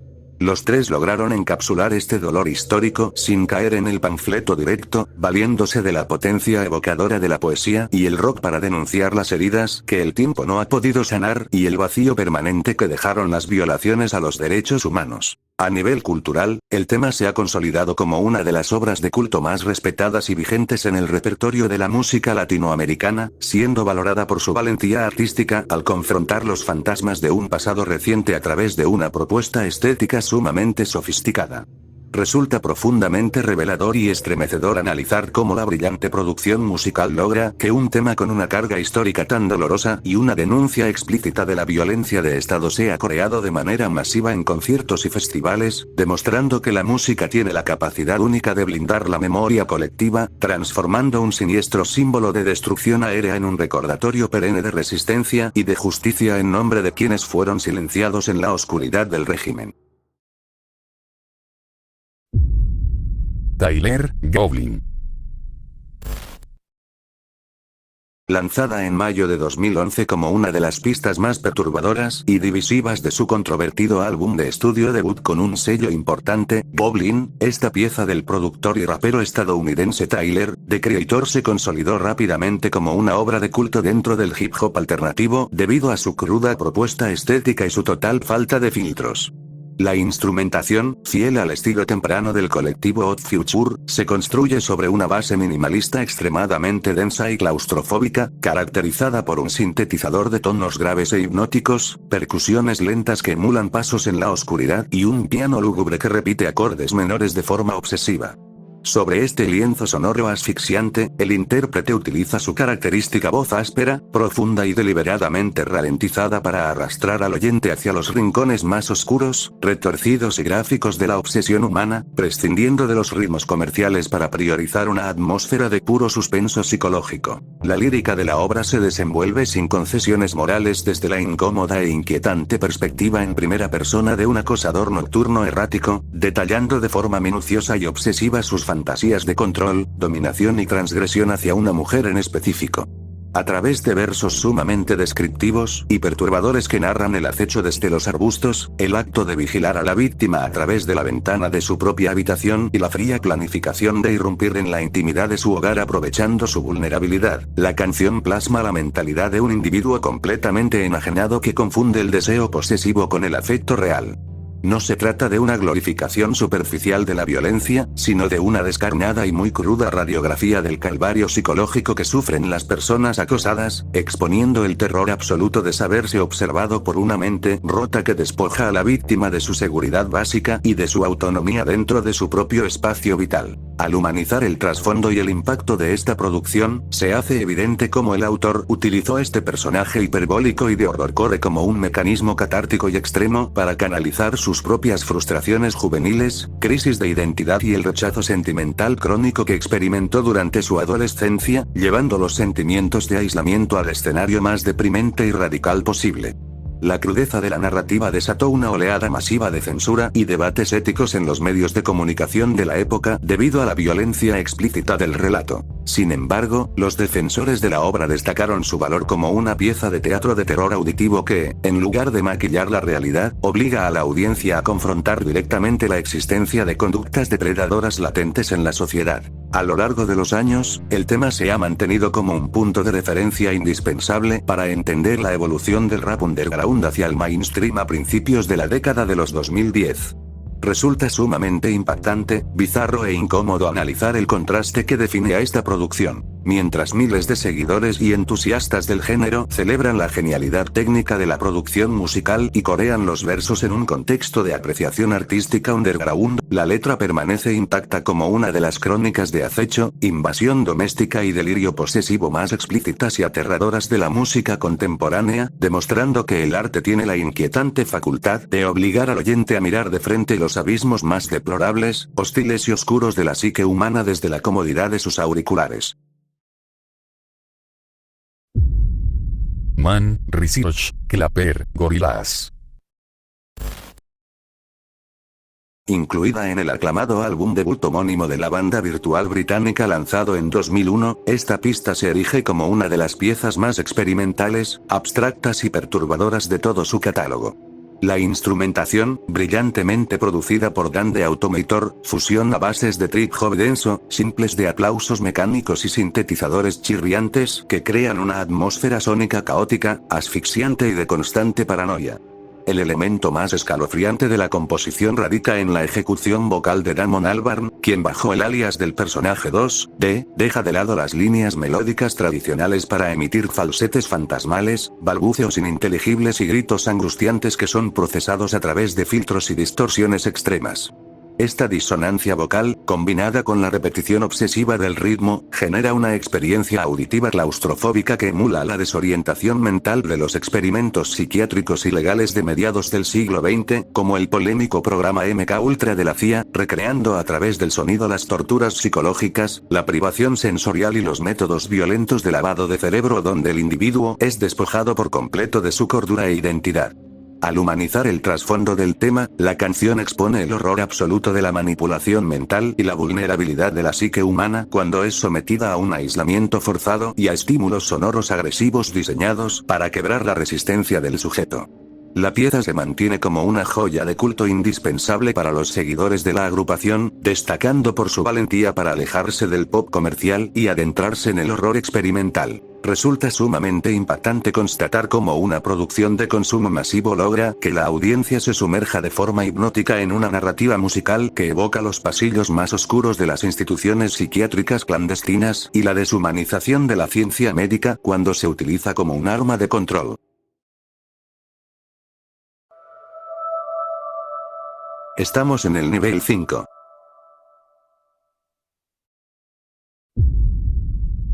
Los tres lograron encapsular este dolor histórico sin caer en el panfleto directo, valiéndose de la potencia evocadora de la poesía y el rock para denunciar las heridas que el tiempo no ha podido sanar y el vacío permanente que dejaron las violaciones a los derechos humanos. A nivel cultural, el tema se ha consolidado como una de las obras de culto más respetadas y vigentes en el repertorio de la música latinoamericana, siendo valorada por su valentía artística al confrontar los fantasmas de un pasado reciente a través de una propuesta estética sumamente sofisticada. Resulta profundamente revelador y estremecedor analizar cómo la brillante producción musical logra que un tema con una carga histórica tan dolorosa y una denuncia explícita de la violencia de Estado sea coreado de manera masiva en conciertos y festivales, demostrando que la música tiene la capacidad única de blindar la memoria colectiva, transformando un siniestro símbolo de destrucción aérea en un recordatorio perenne de resistencia y de justicia en nombre de quienes fueron silenciados en la oscuridad del régimen. Tyler, Goblin. Lanzada en mayo de 2011 como una de las pistas más perturbadoras y divisivas de su controvertido álbum de estudio debut con un sello importante, Goblin, esta pieza del productor y rapero estadounidense Tyler, The Creator se consolidó rápidamente como una obra de culto dentro del hip hop alternativo debido a su cruda propuesta estética y su total falta de filtros. La instrumentación, fiel al estilo temprano del colectivo Odd Future, se construye sobre una base minimalista extremadamente densa y claustrofóbica, caracterizada por un sintetizador de tonos graves e hipnóticos, percusiones lentas que emulan pasos en la oscuridad y un piano lúgubre que repite acordes menores de forma obsesiva. Sobre este lienzo sonoro asfixiante, el intérprete utiliza su característica voz áspera, profunda y deliberadamente ralentizada para arrastrar al oyente hacia los rincones más oscuros, retorcidos y gráficos de la obsesión humana, prescindiendo de los ritmos comerciales para priorizar una atmósfera de puro suspenso psicológico. La lírica de la obra se desenvuelve sin concesiones morales desde la incómoda e inquietante perspectiva en primera persona de un acosador nocturno errático, detallando de forma minuciosa y obsesiva sus fantasías de control, dominación y transgresión hacia una mujer en específico. A través de versos sumamente descriptivos y perturbadores que narran el acecho desde los arbustos, el acto de vigilar a la víctima a través de la ventana de su propia habitación y la fría planificación de irrumpir en la intimidad de su hogar aprovechando su vulnerabilidad, la canción plasma la mentalidad de un individuo completamente enajenado que confunde el deseo posesivo con el afecto real. No se trata de una glorificación superficial de la violencia, sino de una descarnada y muy cruda radiografía del calvario psicológico que sufren las personas acosadas, exponiendo el terror absoluto de saberse observado por una mente rota que despoja a la víctima de su seguridad básica y de su autonomía dentro de su propio espacio vital. Al humanizar el trasfondo y el impacto de esta producción, se hace evidente cómo el autor utilizó este personaje hiperbólico y de horrorcore como un mecanismo catártico y extremo para canalizar sus propias frustraciones juveniles, crisis de identidad y el rechazo sentimental crónico que experimentó durante su adolescencia, llevando los sentimientos de aislamiento al escenario más deprimente y radical posible. La crudeza de la narrativa desató una oleada masiva de censura y debates éticos en los medios de comunicación de la época debido a la violencia explícita del relato. Sin embargo, los defensores de la obra destacaron su valor como una pieza de teatro de terror auditivo que, en lugar de maquillar la realidad, obliga a la audiencia a confrontar directamente la existencia de conductas depredadoras latentes en la sociedad. A lo largo de los años, el tema se ha mantenido como un punto de referencia indispensable para entender la evolución del rap underground hacia el mainstream a principios de la década de los 2010. Resulta sumamente impactante, bizarro e incómodo analizar el contraste que define a esta producción. Mientras miles de seguidores y entusiastas del género celebran la genialidad técnica de la producción musical y corean los versos en un contexto de apreciación artística underground, la letra permanece intacta como una de las crónicas de acecho, invasión doméstica y delirio posesivo más explícitas y aterradoras de la música contemporánea, demostrando que el arte tiene la inquietante facultad de obligar al oyente a mirar de frente los abismos más deplorables, hostiles y oscuros de la psique humana desde la comodidad de sus auriculares. Man Research, Clapper, Gorillaz. Incluida en el aclamado álbum debut homónimo de la banda virtual británica lanzado en 2001, esta pista se erige como una de las piezas más experimentales, abstractas y perturbadoras de todo su catálogo. La instrumentación, brillantemente producida por Dan the Automator, fusiona bases de trip hop denso, simples de aplausos mecánicos y sintetizadores chirriantes que crean una atmósfera sónica caótica, asfixiante y de constante paranoia. El elemento más escalofriante de la composición radica en la ejecución vocal de Damon Albarn, quien bajo el alias del personaje 2D, deja de lado las líneas melódicas tradicionales para emitir falsetes fantasmales, balbuceos ininteligibles y gritos angustiantes que son procesados a través de filtros y distorsiones extremas. Esta disonancia vocal, combinada con la repetición obsesiva del ritmo, genera una experiencia auditiva claustrofóbica que emula la desorientación mental de los experimentos psiquiátricos ilegales de mediados del siglo XX, como el polémico programa MK Ultra de la CIA, recreando a través del sonido las torturas psicológicas, la privación sensorial y los métodos violentos de lavado de cerebro donde el individuo es despojado por completo de su cordura e identidad. Al humanizar el trasfondo del tema, la canción expone el horror absoluto de la manipulación mental y la vulnerabilidad de la psique humana cuando es sometida a un aislamiento forzado y a estímulos sonoros agresivos diseñados para quebrar la resistencia del sujeto. La pieza se mantiene como una joya de culto indispensable para los seguidores de la agrupación, destacando por su valentía para alejarse del pop comercial y adentrarse en el horror experimental. Resulta sumamente impactante constatar cómo una producción de consumo masivo logra que la audiencia se sumerja de forma hipnótica en una narrativa musical que evoca los pasillos más oscuros de las instituciones psiquiátricas clandestinas y la deshumanización de la ciencia médica cuando se utiliza como un arma de control. Estamos en el nivel 5.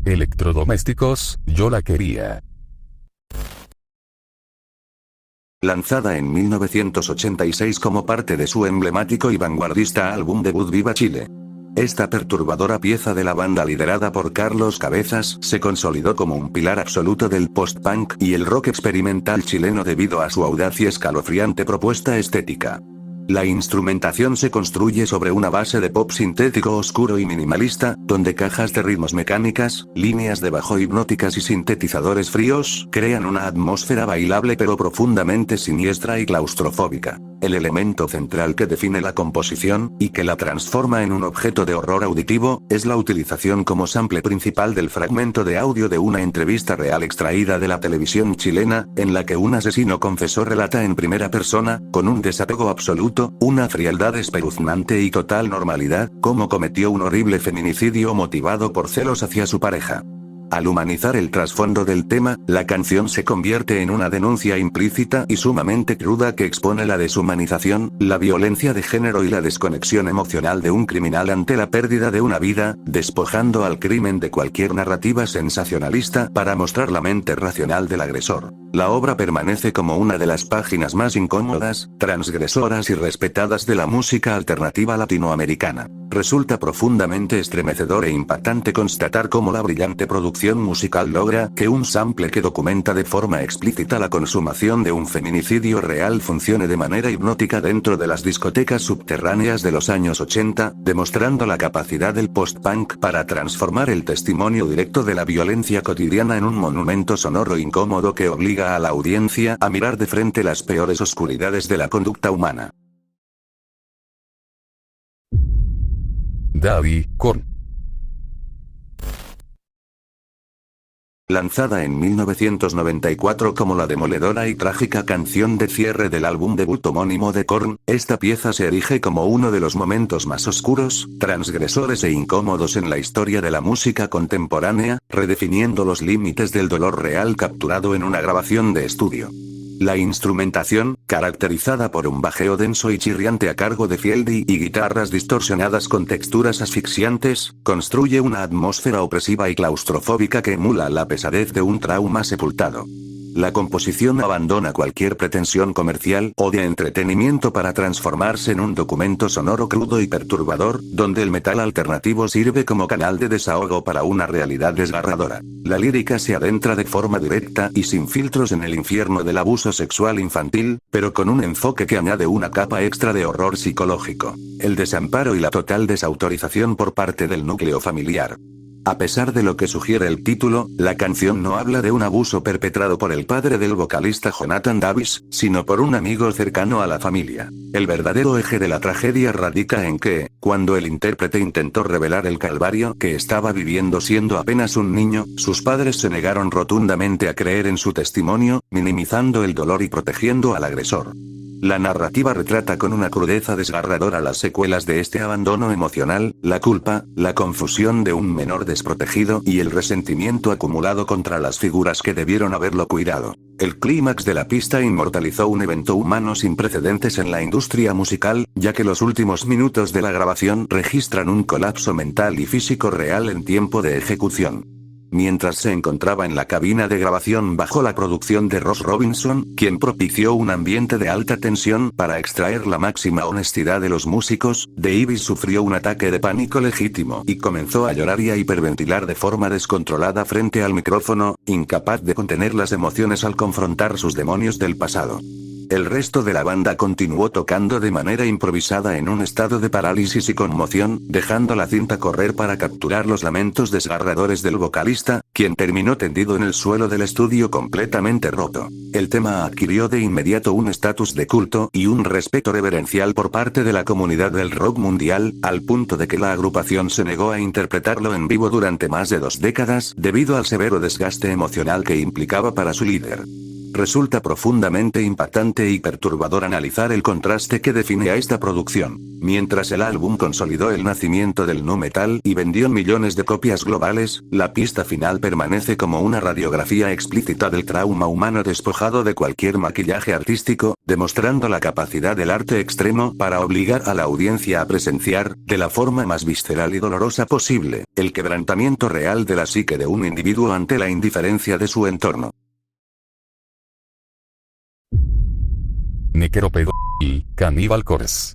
Electrodomésticos, yo la quería. Lanzada en 1986 como parte de su emblemático y vanguardista álbum debut Viva Chile. Esta perturbadora pieza de la banda liderada por Carlos Cabezas se consolidó como un pilar absoluto del post-punk y el rock experimental chileno debido a su audaz y escalofriante propuesta estética. La instrumentación se construye sobre una base de pop sintético oscuro y minimalista, donde cajas de ritmos mecánicas, líneas de bajo hipnóticas y sintetizadores fríos crean una atmósfera bailable pero profundamente siniestra y claustrofóbica. El elemento central que define la composición, y que la transforma en un objeto de horror auditivo, es la utilización como sample principal del fragmento de audio de una entrevista real extraída de la televisión chilena, en la que un asesino confesor relata en primera persona, con un desapego absoluto, una frialdad espeluznante y total normalidad, cómo cometió un horrible feminicidio motivado por celos hacia su pareja. Al humanizar el trasfondo del tema, la canción se convierte en una denuncia implícita y sumamente cruda que expone la deshumanización, la violencia de género y la desconexión emocional de un criminal ante la pérdida de una vida, despojando al crimen de cualquier narrativa sensacionalista para mostrar la mente racional del agresor. La obra permanece como una de las páginas más incómodas, transgresoras y respetadas de la música alternativa latinoamericana. Resulta profundamente estremecedor e impactante constatar cómo la brillante producción musical logra que un sample que documenta de forma explícita la consumación de un feminicidio real funcione de manera hipnótica dentro de las discotecas subterráneas de los años 80, demostrando la capacidad del post-punk para transformar el testimonio directo de la violencia cotidiana en un monumento sonoro incómodo que obliga a la audiencia a mirar de frente las peores oscuridades de la conducta humana. Daddy, Korn. Lanzada en 1994 como la demoledora y trágica canción de cierre del álbum debut homónimo de Korn, esta pieza se erige como uno de los momentos más oscuros, transgresores e incómodos en la historia de la música contemporánea, redefiniendo los límites del dolor real capturado en una grabación de estudio. La instrumentación, caracterizada por un bajeo denso y chirriante a cargo de Fieldy y guitarras distorsionadas con texturas asfixiantes, construye una atmósfera opresiva y claustrofóbica que emula la pesadez de un trauma sepultado. La composición abandona cualquier pretensión comercial o de entretenimiento para transformarse en un documento sonoro crudo y perturbador, donde el metal alternativo sirve como canal de desahogo para una realidad desgarradora. La lírica se adentra de forma directa y sin filtros en el infierno del abuso sexual infantil, pero con un enfoque que añade una capa extra de horror psicológico, el desamparo y la total desautorización por parte del núcleo familiar. A pesar de lo que sugiere el título, la canción no habla de un abuso perpetrado por el padre del vocalista Jonathan Davis, sino por un amigo cercano a la familia. El verdadero eje de la tragedia radica en que, cuando el intérprete intentó revelar el calvario que estaba viviendo siendo apenas un niño, sus padres se negaron rotundamente a creer en su testimonio, minimizando el dolor y protegiendo al agresor. La narrativa retrata con una crudeza desgarradora las secuelas de este abandono emocional, la culpa, la confusión de un menor desprotegido y el resentimiento acumulado contra las figuras que debieron haberlo cuidado. El clímax de la pista inmortalizó un evento humano sin precedentes en la industria musical, ya que los últimos minutos de la grabación registran un colapso mental y físico real en tiempo de ejecución. Mientras se encontraba en la cabina de grabación bajo la producción de Ross Robinson, quien propició un ambiente de alta tensión para extraer la máxima honestidad de los músicos, Davis sufrió un ataque de pánico legítimo y comenzó a llorar y a hiperventilar de forma descontrolada frente al micrófono, incapaz de contener las emociones al confrontar sus demonios del pasado. El resto de la banda continuó tocando de manera improvisada en un estado de parálisis y conmoción, dejando la cinta correr para capturar los lamentos desgarradores del vocalista, quien terminó tendido en el suelo del estudio completamente roto. El tema adquirió de inmediato un estatus de culto y un respeto reverencial por parte de la comunidad del rock mundial, al punto de que la agrupación se negó a interpretarlo en vivo durante más de 2 décadas, debido al severo desgaste emocional que implicaba para su líder. Resulta profundamente impactante y perturbador analizar el contraste que define a esta producción. Mientras el álbum consolidó el nacimiento del nu metal y vendió millones de copias globales, la pista final permanece como una radiografía explícita del trauma humano despojado de cualquier maquillaje artístico, demostrando la capacidad del arte extremo para obligar a la audiencia a presenciar, de la forma más visceral y dolorosa posible, el quebrantamiento real de la psique de un individuo ante la indiferencia de su entorno. Necropedofil, Cannibal Corpse.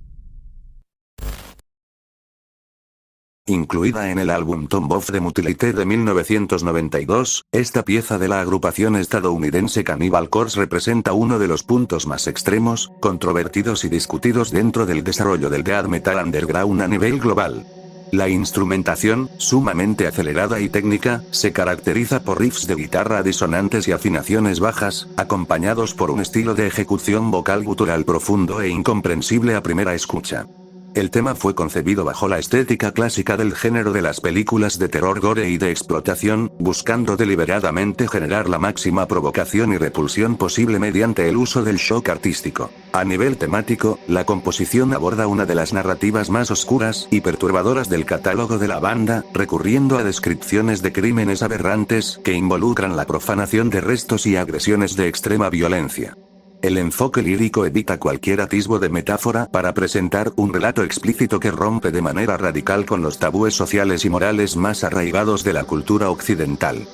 Incluida en el álbum Tomb of the Mutilated de 1992, esta pieza de la agrupación estadounidense Cannibal Corpse representa uno de los puntos más extremos, controvertidos y discutidos dentro del desarrollo del death metal underground a nivel global. La instrumentación, sumamente acelerada y técnica, se caracteriza por riffs de guitarra disonantes y afinaciones bajas, acompañados por un estilo de ejecución vocal gutural profundo e incomprensible a primera escucha. El tema fue concebido bajo la estética clásica del género de las películas de terror gore y de explotación, buscando deliberadamente generar la máxima provocación y repulsión posible mediante el uso del shock artístico. A nivel temático, la composición aborda una de las narrativas más oscuras y perturbadoras del catálogo de la banda, recurriendo a descripciones de crímenes aberrantes que involucran la profanación de restos y agresiones de extrema violencia. El enfoque lírico evita cualquier atisbo de metáfora para presentar un relato explícito que rompe de manera radical con los tabúes sociales y morales más arraigados de la cultura occidental.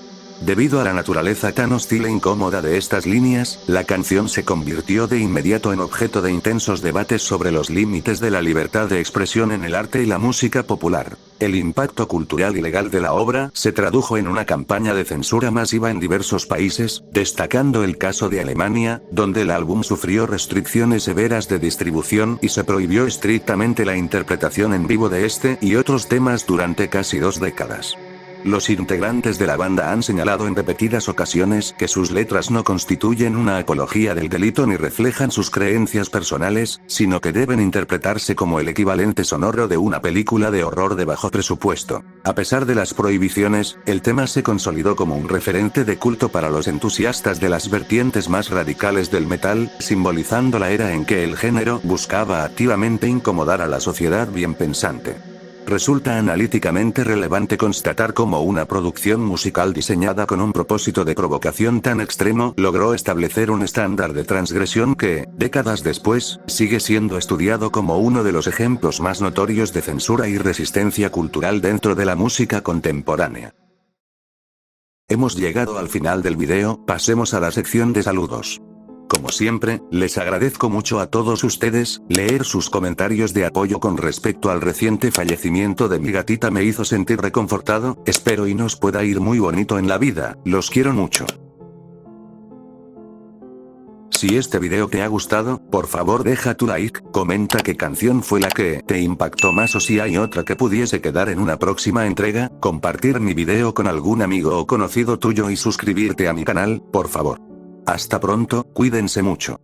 Debido a la naturaleza tan hostil e incómoda de estas líneas, la canción se convirtió de inmediato en objeto de intensos debates sobre los límites de la libertad de expresión en el arte y la música popular. El impacto cultural y legal de la obra se tradujo en una campaña de censura masiva en diversos países, destacando el caso de Alemania, donde el álbum sufrió restricciones severas de distribución y se prohibió estrictamente la interpretación en vivo de este y otros temas durante casi 2 décadas. Los integrantes de la banda han señalado en repetidas ocasiones que sus letras no constituyen una apología del delito ni reflejan sus creencias personales, sino que deben interpretarse como el equivalente sonoro de una película de horror de bajo presupuesto. A pesar de las prohibiciones, el tema se consolidó como un referente de culto para los entusiastas de las vertientes más radicales del metal, simbolizando la era en que el género buscaba activamente incomodar a la sociedad bien pensante. Resulta analíticamente relevante constatar cómo una producción musical diseñada con un propósito de provocación tan extremo logró establecer un estándar de transgresión que, décadas después, sigue siendo estudiado como uno de los ejemplos más notorios de censura y resistencia cultural dentro de la música contemporánea. Hemos llegado al final del video, pasemos a la sección de saludos. Como siempre, les agradezco mucho a todos ustedes, leer sus comentarios de apoyo con respecto al reciente fallecimiento de mi gatita me hizo sentir reconfortado, espero y nos pueda ir muy bonito en la vida, los quiero mucho. Si este video te ha gustado, por favor deja tu like, comenta qué canción fue la que te impactó más o si hay otra que pudiese quedar en una próxima entrega, compartir mi video con algún amigo o conocido tuyo y suscribirte a mi canal, por favor. Hasta pronto, cuídense mucho.